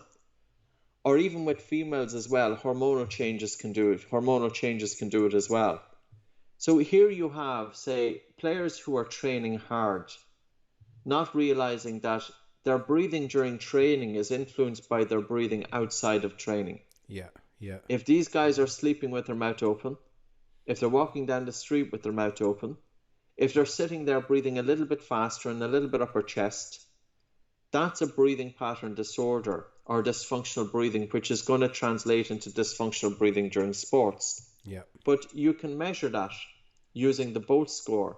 or even with females as well, hormonal changes can do it. Hormonal changes can do it as well. So here you have, say, players who are training hard, not realizing that their breathing during training is influenced by their breathing outside of training. Yeah. If these guys are sleeping with their mouth open, if they're walking down the street with their mouth open, if they're sitting there breathing a little bit faster and a little bit upper chest, that's a breathing pattern disorder or dysfunctional breathing, which is going to translate into dysfunctional breathing during sports. Yeah. But you can measure that using the Bolt score.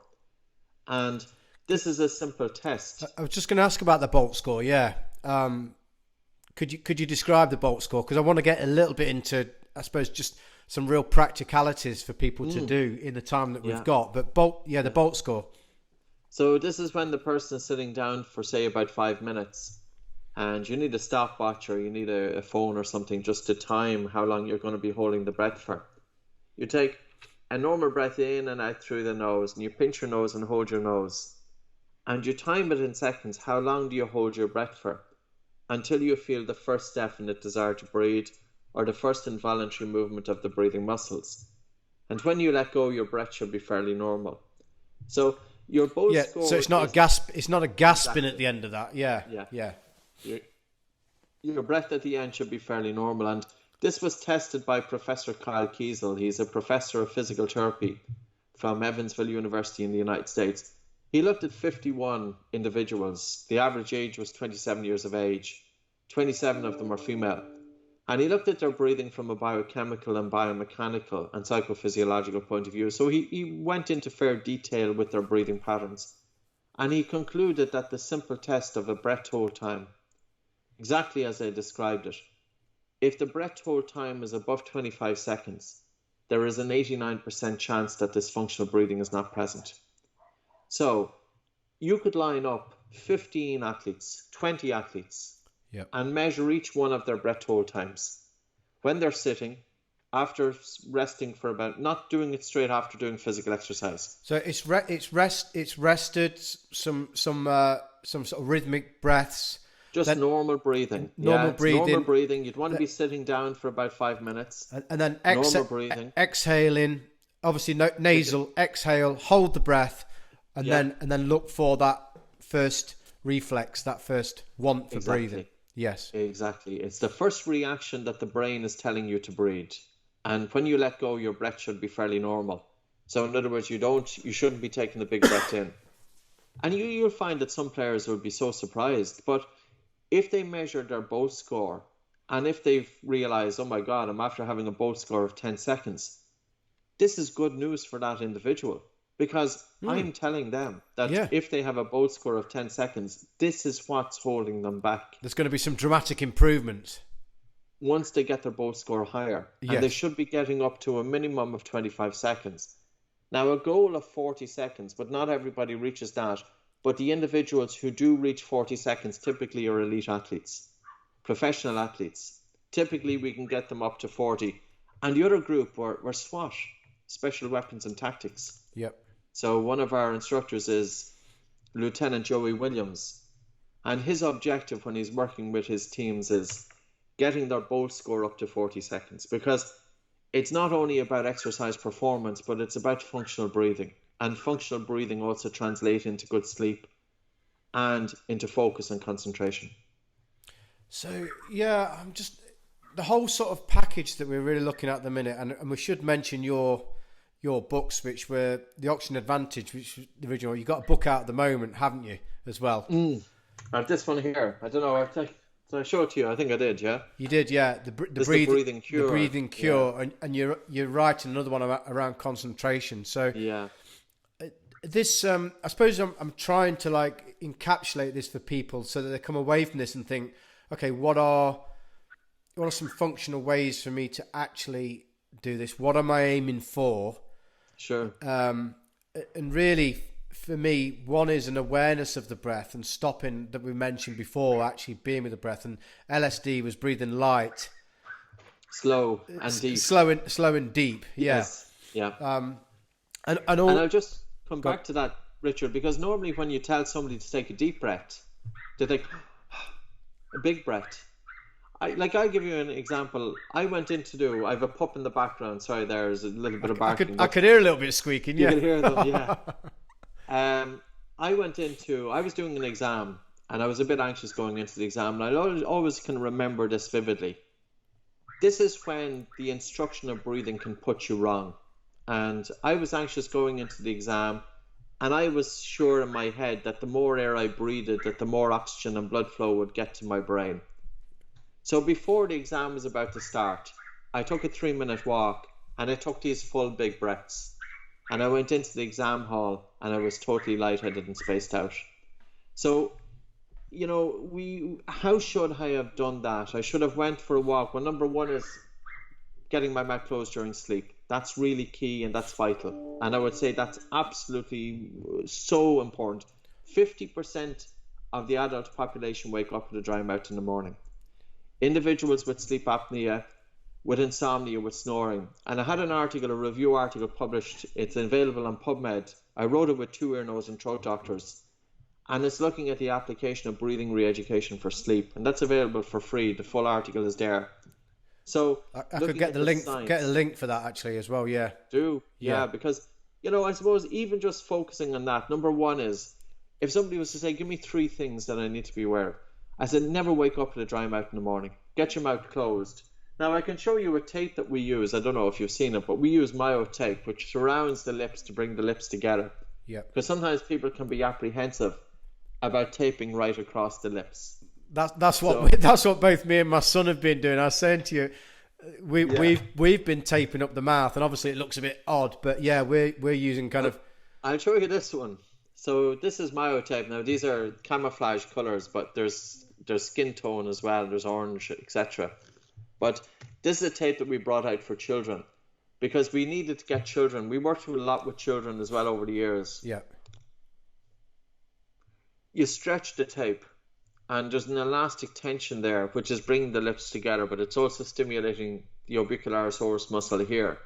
And this is a simple test. I was just going to ask about the Bolt score, yeah. Could you describe the Bolt score? Because I want to get a little bit into, I suppose, just some real practicalities for people to do in the time that we've got. But the Bolt score. So this is when the person is sitting down for, say, about 5 minutes. And you need a stopwatch or you need a phone or something just to time how long you're going to be holding the breath for. You take a normal breath in and out through the nose, and you pinch your nose and hold your nose. And you time it in seconds. How long do you hold your breath for? Until you feel the first definite desire to breathe or the first involuntary movement of the breathing muscles. And when you let go, your breath should be fairly normal. So your Bolt score... So it's not a gasp. It's not a gasping at the end of that. Yeah. Your breath at the end should be fairly normal. And this was tested by Professor Kyle Kiesel. He's a professor of physical therapy from Evansville University in the United States. He looked at 51 individuals. The average age was 27 years of age. 27 of them were female. And he looked at their breathing from a biochemical and biomechanical and psychophysiological point of view. So he went into fair detail with their breathing patterns. And he concluded that the simple test of a breath hold time, exactly as I described it, if the breath hold time is above 25 seconds, there is an 89% chance that this functional breathing is not present. So you could line up 15 athletes, 20 athletes, and measure each one of their breath hold times. When they're sitting, after resting for about, not doing it straight after doing physical exercise. So it's rested, some sort of rhythmic breaths. Just normal breathing. Normal breathing. You'd want to be sitting down for about 5 minutes. And then normal breathing. Exhaling, obviously nasal, exhale, hold the breath, and then look for that first reflex, that first want for breathing. Yes. Exactly. It's the first reaction that the brain is telling you to breathe. And when you let go, your breath should be fairly normal. So in other words, you shouldn't be taking a big breath in. And you'll find that some players will be so surprised. But if they measure their Bolt score, and if they've realized, oh my God, I'm after having a Bolt score of 10 seconds, this is good news for that individual. Because I'm telling them that if they have a Bolt score of 10 seconds, this is what's holding them back. There's going to be some dramatic improvements once they get their Bolt score higher. Yes. And they should be getting up to a minimum of 25 seconds. Now, a goal of 40 seconds, but not everybody reaches that. But the individuals who do reach 40 seconds typically are elite athletes, professional athletes. Typically, we can get them up to 40. And the other group were SWAT, Special Weapons and Tactics. Yep. So one of our instructors is Lieutenant Joey Williams. And his objective when he's working with his teams is getting their Bolt score up to 40 seconds. Because it's not only about exercise performance, but it's about functional breathing. And functional breathing also translates into good sleep and into focus and concentration. So, I'm just... The whole sort of package that we're really looking at the minute, and we should mention your books, which were The Oxygen Advantage, which was the original. You got a book out at the moment, haven't you, as well? I have this one here. I don't know. Did I show it to you? I think I did, yeah? You did, yeah. The breathing cure. The breathing cure. Yeah. And you're writing another one around concentration. So this, I suppose I'm trying to like encapsulate this for people so that they come away from this and think, okay, what are some functional ways for me to actually do this? What am I aiming for? Sure. And really, for me, one is an awareness of the breath and stopping, that we mentioned before, actually being with the breath. And LSD was breathing light. slow and deep. Slow and deep. Yeah. Yes. Yeah. And all. And I'll just come back to that, Richard, because normally when you tell somebody to take a deep breath, they take a big breath. I'll give you an example. I went in to do. I have a pup in the background. Sorry, there's a little bit of barking. I could hear a little bit of squeaking. You Yeah. could hear them. Yeah. I was doing an exam, and I was a bit anxious going into the exam, and I always can remember this vividly. This is when the instruction of breathing can put you wrong. And I was anxious going into the exam, and I was sure in my head that the more air I breathed, that the more oxygen and blood flow would get to my brain. So before the exam was about to start, I took a 3-minute walk, and I took these full big breaths. And I went into the exam hall, and I was totally lightheaded and spaced out. So, how should I have done that? I should have went for a walk. Well, number one is getting my mouth closed during sleep. That's really key, and that's vital. And I would say that's absolutely so important. 50% of the adult population wake up with a dry mouth in the morning. Individuals with sleep apnea, with insomnia, with snoring. And I had a review article published. It's available on PubMed. I wrote it with 2 ear, nose and throat doctors. And it's looking at the application of breathing re-education for sleep. And that's available for free. The full article is there. So I could get the link for that actually as well. Yeah. Yeah, because, I suppose even just focusing on that, number one is, if somebody was to say, give me 3 things that I need to be aware of, I said, never wake up with a dry mouth in the morning. Get your mouth closed. Now, I can show you a tape that we use. I don't know if you've seen it, but we use Myo tape, which surrounds the lips to bring the lips together. Yeah. Because sometimes people can be apprehensive about taping right across the lips. That's what both me and my son have been doing. I was saying to you, we've been taping up the mouth, and obviously it looks a bit odd, but yeah, we're using kind of. I'll show you this one. So this is Myo tape. Now these are camouflage colors, but there's skin tone as well. There's orange, etc. But this is a tape that we brought out for children because we needed to get children. We worked a lot with children as well over the years. Yeah. You stretch the tape, and there's an elastic tension there, which is bringing the lips together, but it's also stimulating the orbicularis muscle here.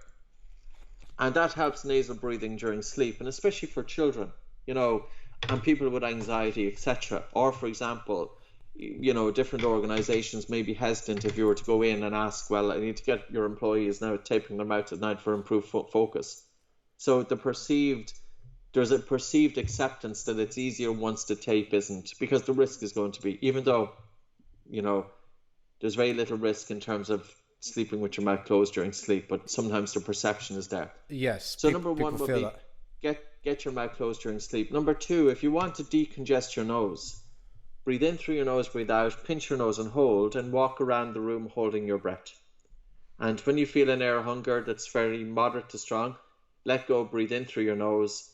And that helps nasal breathing during sleep, and especially for children, and people with anxiety, etc. Or, for example, different organizations may be hesitant if you were to go in and ask, well, I need to get your employees now taping their mouth at night for improved focus. So there's a perceived acceptance that it's easier once the tape isn't, because the risk is going to be, even though, there's very little risk in terms of sleeping with your mouth closed during sleep, but sometimes the perception is there. Yes. So number one would be get your mouth closed during sleep. Number 2, if you want to decongest your nose, breathe in through your nose, breathe out, pinch your nose and hold, and walk around the room holding your breath. And when you feel an air hunger that's very moderate to strong, let go, breathe in through your nose,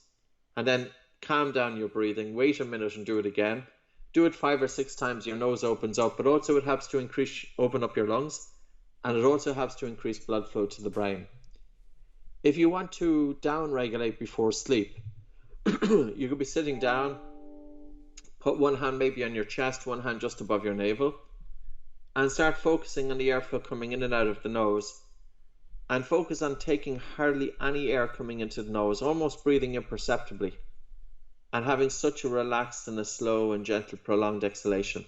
and then calm down your breathing, wait a minute and do it again. Do it 5 or 6 times, your nose opens up, but also it helps to open up your lungs, and it also helps to increase blood flow to the brain. If you want to down-regulate before sleep, you could be sitting down, put one hand maybe on your chest, one hand just above your navel, and start focusing on the airflow coming in and out of the nose, and focus on taking hardly any air coming into the nose, almost breathing imperceptibly, and having such a relaxed and a slow and gentle prolonged exhalation.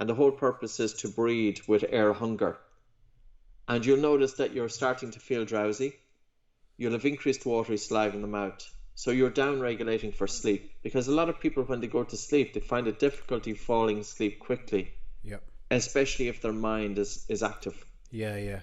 And the whole purpose is to breathe with air hunger. And you'll notice that you're starting to feel drowsy. You'll have increased watery saliva in the mouth. So you're down regulating for sleep, because a lot of people, when they go to sleep, they find it difficulty falling asleep quickly. Yep. Especially if their mind is active. Yeah.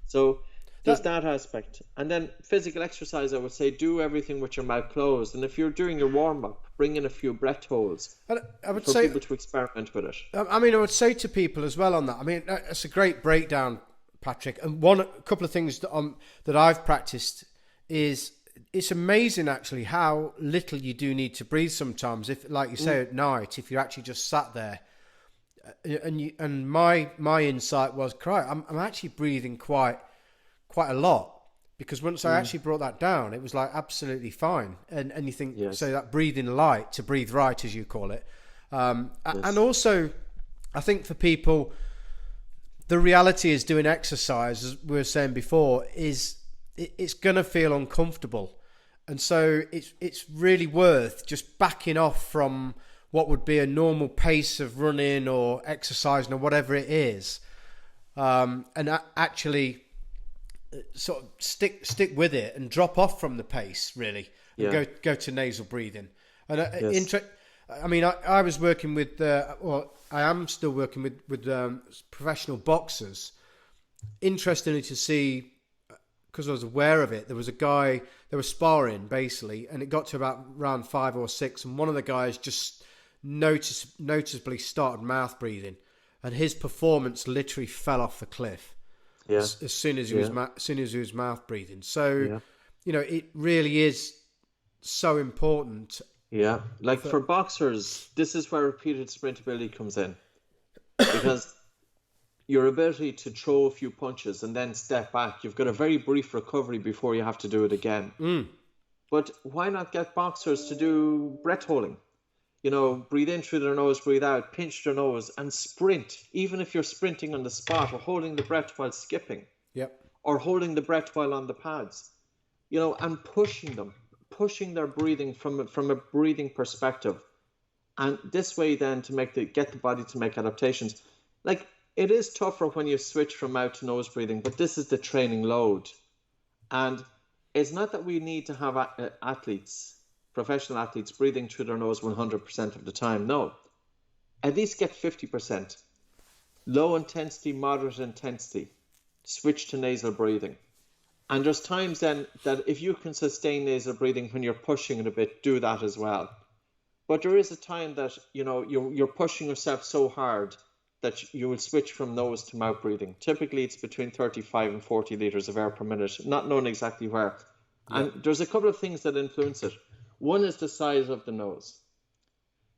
So there's that aspect. And then physical exercise, I would say, do everything with your mouth closed. And if you're doing your warm-up, bring in a few breath holds. I would for say people to experiment with it. I would say to people as well on that. I mean, it's a great breakdown, Patrick. And a couple of things that I've practiced is, it's amazing actually how little you do need to breathe sometimes. If, like you say, at night, if you actually just sat there, and my insight was, I'm actually breathing quite a lot, because once I actually brought that down, it was like absolutely fine. And you think, yes. So that breathing light to breathe right, as you call it. And also, I think for people, the reality is doing exercise, as we were saying before, is it's going to feel uncomfortable. And so it's really worth just backing off from what would be a normal pace of running or exercising or whatever it is, and actually sort of stick with it and drop off from the pace, really, and go to nasal breathing. And I was working with, I am still working with professional boxers. Interestingly to see, because I was aware of it, there was a guy, they were sparring basically, and it got to about round 5 or 6, and one of the guys just noticeably started mouth breathing, and his performance literally fell off the cliff as soon as he was mouth breathing. So, it really is so important. Yeah, like for boxers, this is where repeated sprintability comes in, because your ability to throw a few punches and then step back, you've got a very brief recovery before you have to do it again. But why not get boxers to do breath holding? Breathe in through their nose, breathe out, pinch their nose, and sprint. Even if you're sprinting on the spot, or holding the breath while skipping, or holding the breath while on the pads, and pushing their breathing from a breathing perspective, and this way then to get the body to make adaptations. Like, it is tougher when you switch from mouth to nose breathing, but this is the training load, and it's not that we need to have professional athletes breathing through their nose 100% of the time. No, at least get 50%. Low intensity, moderate intensity, switch to nasal breathing. And there's times then that if you can sustain nasal breathing when you're pushing it a bit, do that as well. But there is a time that you're pushing yourself so hard that you will switch from nose to mouth breathing. Typically, it's between 35 and 40 liters of air per minute, not known exactly where. And there's a couple of things that influence it. One is the size of the nose.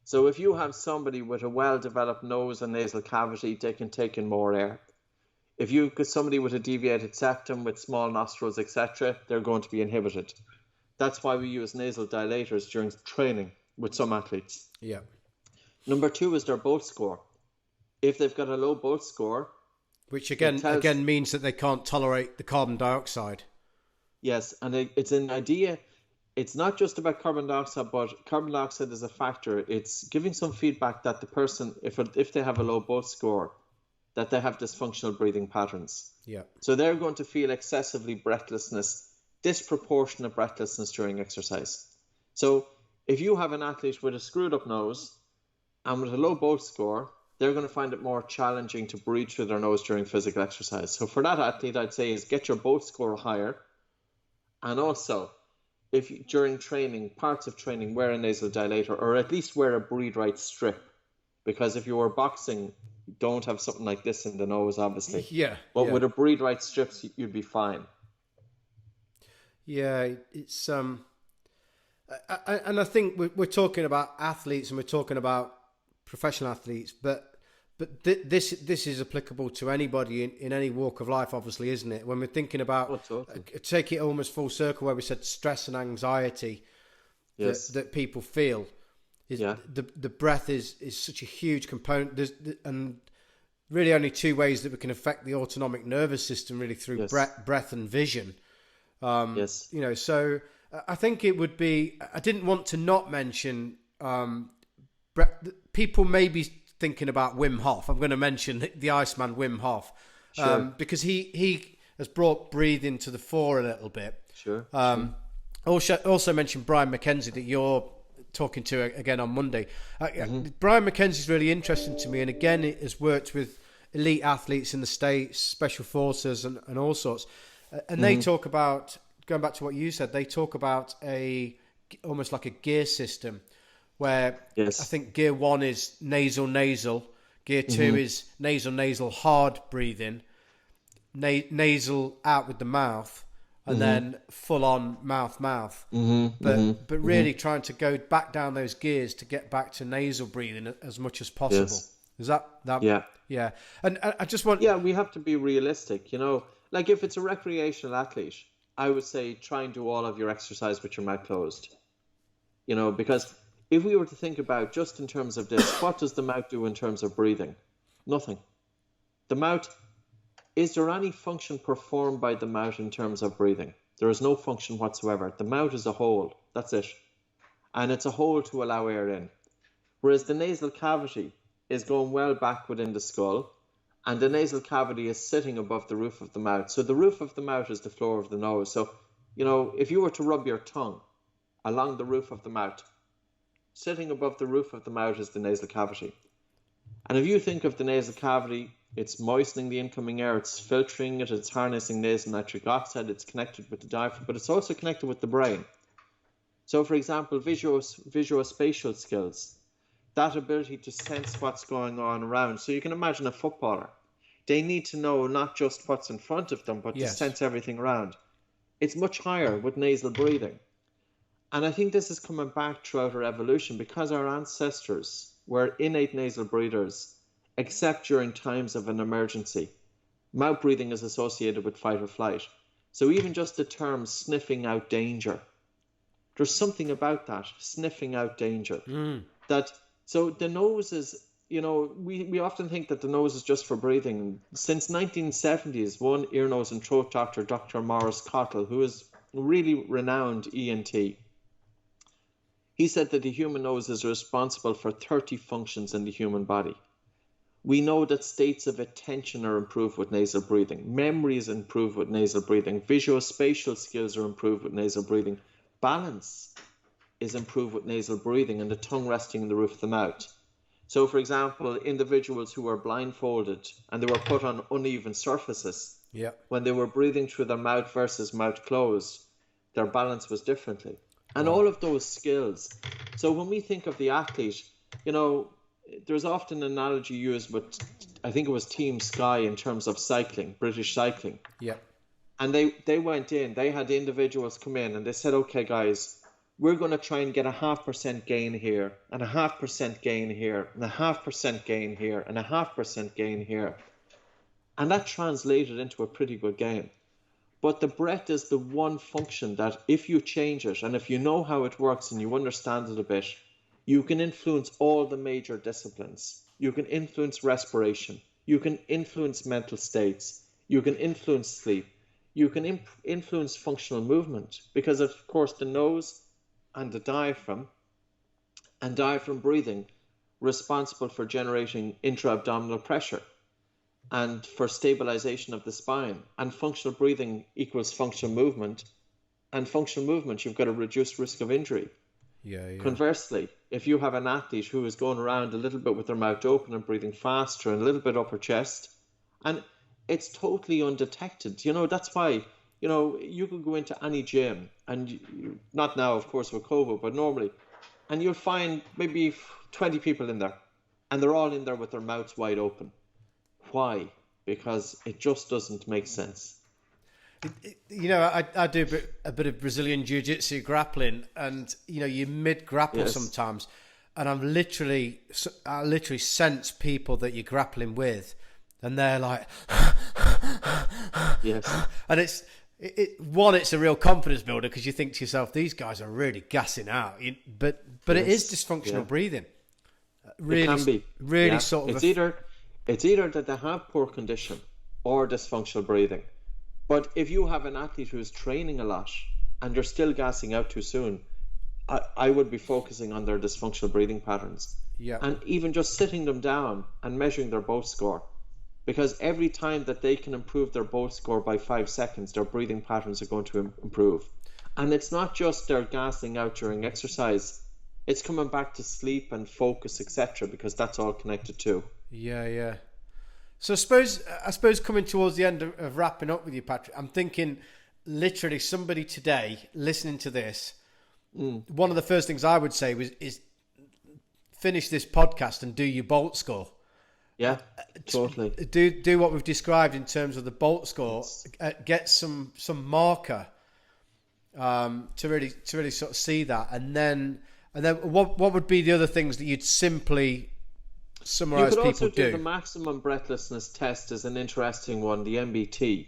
So if you have somebody with a well-developed nose and nasal cavity, they can take in more air. If you've got somebody with a deviated septum, with small nostrils, etc., they're going to be inhibited. That's why we use nasal dilators during training with some athletes. Yeah. Number 2 is their Bolt score. If they've got a low Bolt score, which again means that they can't tolerate the carbon dioxide. Yes, and it's an idea. It's not just about carbon dioxide, but carbon dioxide is a factor. It's giving some feedback that the person, if they have a low Bolt score, that they have dysfunctional breathing patterns. Yeah. So they're going to feel excessively disproportionate breathlessness during exercise. So if you have an athlete with a screwed up nose and with a low Bolt score, they're going to find it more challenging to breathe through their nose during physical exercise. So for that athlete, I'd say is get your Bolt score higher. And also, if during training, parts of training, wear a nasal dilator, or at least wear a breathe right strip. Because if you were boxing, don't have something like this in the nose, obviously. Yeah. But with a breathe right strips, you'd be fine. Yeah, it's and I think we're talking about athletes and we're talking about professional athletes, but this is applicable to anybody in any walk of life, obviously, isn't it? When we're thinking about take it almost full circle, where we said stress and anxiety that people feel. The breath is such a huge component. And really only 2 ways that we can affect the autonomic nervous system, really, through breath and vision. So I think it would be, I didn't want to not mention people may be thinking about Wim Hof. I'm going to mention the Iceman Wim Hof because he has brought breathing to the fore a little bit. Also mentioned Brian McKenzie that you're talking to again on Monday. Brian McKenzie's really interesting to me, and again it has worked with elite athletes in the States, special forces and all sorts, and they talk about, going back to what you said, they talk about almost like a gear system where I think gear 1 is nasal, gear 2 is nasal hard breathing, nasal out with the mouth, and then full on mouth. But really trying to go back down those gears to get back to nasal breathing as much as possible. Is that? Yeah. And I just want... Yeah, we have to be realistic, Like if it's a recreational athlete, I would say try and do all of your exercise with your mouth closed. Because if we were to think about just in terms of this, what does the mouth do in terms of breathing? Nothing. The mouth is there any function performed by the mouth in terms of breathing? There is no function whatsoever. The mouth is a hole. That's it. And it's a hole to allow air in. Whereas the nasal cavity is going well back within the skull, and the nasal cavity is sitting above the roof of the mouth. So the roof of the mouth is the floor of the nose. So, if you were to rub your tongue along the roof of the mouth, sitting above the roof of the mouth is the nasal cavity. And if you think of the nasal cavity, it's moistening the incoming air, it's filtering it, it's harnessing nasal nitric oxide, it's connected with the diaphragm, but it's also connected with the brain. So, for example, visuospatial skills, that ability to sense what's going on around. So you can imagine a footballer. They need to know not just what's in front of them, but to sense everything around. It's much higher with nasal breathing. And I think this is coming back throughout our evolution because our ancestors were innate nasal breathers, except during times of an emergency. Mouth breathing is associated with fight or flight. So even just the term sniffing out danger, there's something about that, sniffing out danger. So the nose is, we often think that the nose is just for breathing. Since 1970s, one ear, nose and throat doctor, Dr. Morris Cottle, who is a really renowned ENT, he said that the human nose is responsible for 30 functions in the human body. We know that states of attention are improved with nasal breathing. Memory is improved with nasal breathing. Visuospatial skills are improved with nasal breathing. Balance is improved with nasal breathing and the tongue resting in the roof of the mouth. So, for example, individuals who were blindfolded and they were put on uneven surfaces, when they were breathing through their mouth versus mouth closed, their balance was differently. And all of those skills. So when we think of the athlete, there's often an analogy used with, I think it was Team Sky in terms of cycling, British cycling. And they went in, they had individuals come in and they said, okay, guys, we're going to try and get a 0.5% gain here, and a 0.5% gain here, and a 0.5% gain here, and a 0.5% gain here. And that translated into a pretty good game. But the breath is the one function that if you change it, and if you know how it works and you understand it a bit, you can influence all the major disciplines. You can influence respiration. You can influence mental states. You can influence sleep. You can influence functional movement because, of course, the nose and the diaphragm and diaphragm breathing responsible for generating intra-abdominal pressure and for stabilization of the spine. And functional breathing equals functional movement. And functional movement, you've got a reduced risk of injury. Conversely, if you have an athlete who is going around a little bit with their mouth open and breathing faster and a little bit upper chest, and it's totally undetected. That's why, you could go into any gym, and not now, of course, with COVID, but normally, and you'll find maybe 20 people in there, and they're all in there with their mouths wide open. Why? Because it just doesn't make sense. I do a bit of Brazilian jiu-jitsu grappling, and you mid-grapple sometimes, and I literally sense people that you're grappling with, and they're like, and it's a real confidence builder because you think to yourself, these guys are really gassing out, but it is dysfunctional breathing. Really, it can be. Really, sort of. It's either that they have poor condition or dysfunctional breathing. But if you have an athlete who is training a lot and they're still gassing out too soon, I would be focusing on their dysfunctional breathing patterns. And even just sitting them down and measuring their BOLT score. Because every time that they can improve their BOLT score by 5 seconds, their breathing patterns are going to improve. And it's not just their gassing out during exercise. It's coming back to sleep and focus, etc., because that's all connected too. So I suppose coming towards the end of wrapping up with you, Patrick, I'm thinking literally somebody today listening to this, one of the first things I would say is finish this podcast and do your BOLT score. Yeah, totally. Do what we've described in terms of the BOLT score. Get some marker to really sort of see that, and then what would be the other things that you'd simply summarize people do? You could also do the maximum breathlessness test is an interesting one, the MBT.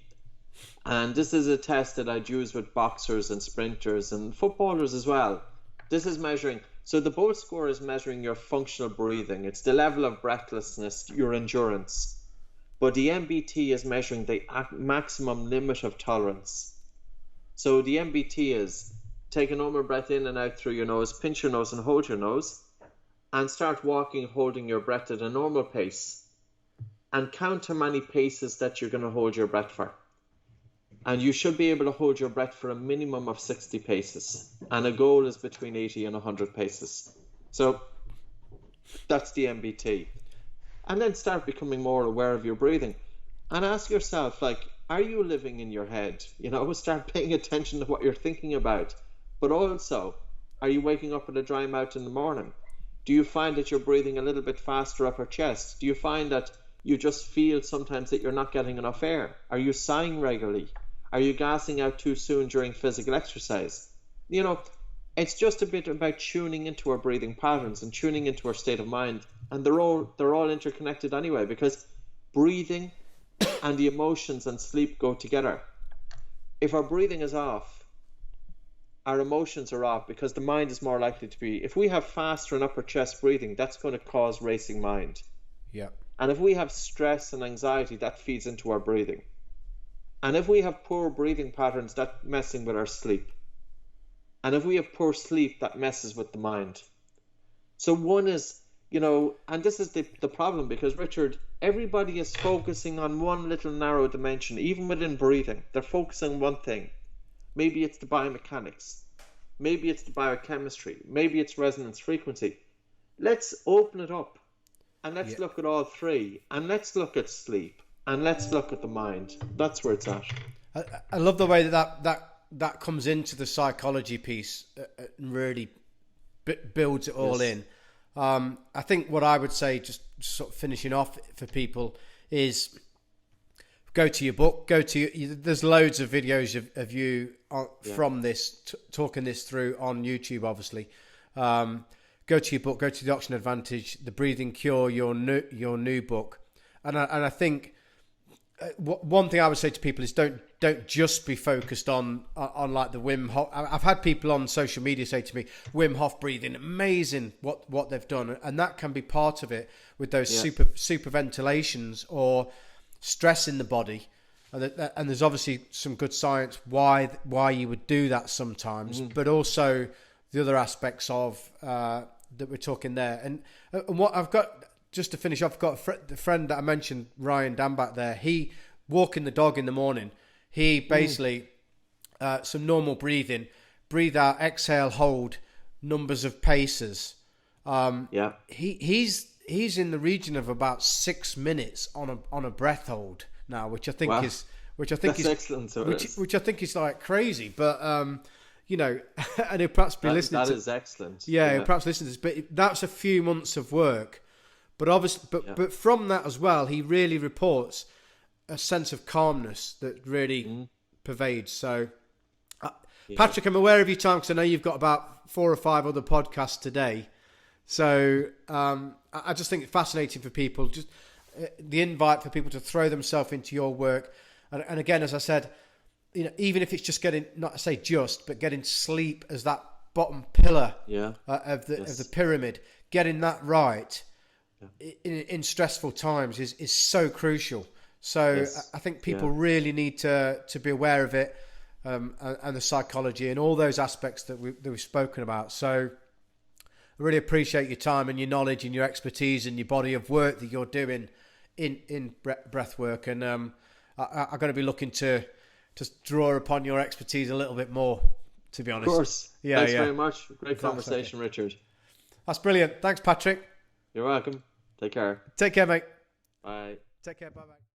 And this is a test that I'd use with boxers and sprinters and footballers as well. This is measuring. So the BOLT score is measuring your functional breathing. It's the level of breathlessness, your endurance. but the MBT is measuring the maximum limit of tolerance. So the MBT is take a normal breath in and out through your nose, pinch your nose and hold your nose, and start walking holding your breath at a normal pace, and count how many paces that you're going to hold your breath for. And you should be able to hold your breath for a minimum of 60 paces, and a goal is between 80 and 100 paces. So that's the MBT. And then start becoming more aware of your breathing, and ask yourself, like, are you living in your head? You know, start paying attention to what you're thinking about. But also, are you waking up with a dry mouth in the morning? Do you find that you're breathing a little bit faster up your chest? Do you find that you just feel sometimes that you're not getting enough air? Are you sighing regularly? Are you gassing out too soon during physical exercise? You know, it's just a bit about tuning into our breathing patterns and tuning into our state of mind. And they're all interconnected anyway, because breathing and the emotions and sleep go together. If our breathing is off, our emotions are off, because the mind is more likely to be, if we have faster and upper chest breathing, that's going to cause racing mind. Yeah. And if we have stress and anxiety, that feeds into our breathing. And if we have poor breathing patterns, that's messing with our sleep. And if we have poor sleep, that messes with the mind. So one is, you know, and this is the problem, because, Richard, everybody is focusing on one little narrow dimension, even within breathing. They're focusing on one thing. Maybe it's the biomechanics. Maybe it's the biochemistry. Maybe it's resonance frequency. Let's open it up, and let's look at all three, and let's look at sleep, and let's look at the mind. That's where it's at. I love the way that comes into the psychology piece and really builds it all in. I think what I would say, just sort of finishing off for people, is go to your book, there's loads of videos of you from this, talking this through on YouTube, obviously. Go to your book, go to the Oxygen Advantage, The Breathing Cure, your new book. And I think one thing I would say to people is don't just be focused on like the Wim Hof. I've had people on social media say to me, Wim Hof breathing, amazing what they've done, and that can be part of it with those super ventilations or stress in the body, and there's obviously some good science why you would do that sometimes, but also the other aspects of that we're talking there. And what I've got, just to finish off, I've got the friend that I mentioned, Ryan Dambach there. He walking the dog in the morning. He basically some normal breathing, breathe out, exhale, hold, numbers of paces. He's in the region of about 6 minutes on a breath hold now, which I think is excellent. Which I think is like crazy, but you know, and he'll perhaps be listening. That is excellent. Yeah, he'll perhaps listen to this, but that's a few months of work. But obviously, but from that as well, he really reports a sense of calmness that really pervades. So, Patrick, I'm aware of your time, because I know you've got about 4 or 5 other podcasts today. So I just think it's fascinating for people, just the invite for people to throw themselves into your work. And again, as I said, you know, even if it's just getting, not to say just, but getting sleep as that bottom pillar of the pyramid, getting that right in stressful times is so crucial. So I think people really need to be aware of it, and the psychology and all those aspects that we've spoken about. So I really appreciate your time and your knowledge and your expertise and your body of work that you're doing in breath work. And I'm going to be looking to draw upon your expertise a little bit more, to be honest. Of course. Thanks very much. Great conversation, Richard. That's brilliant. Thanks, Patrick. You're welcome. Take care. Take care, mate. Bye. Take care. Bye-bye.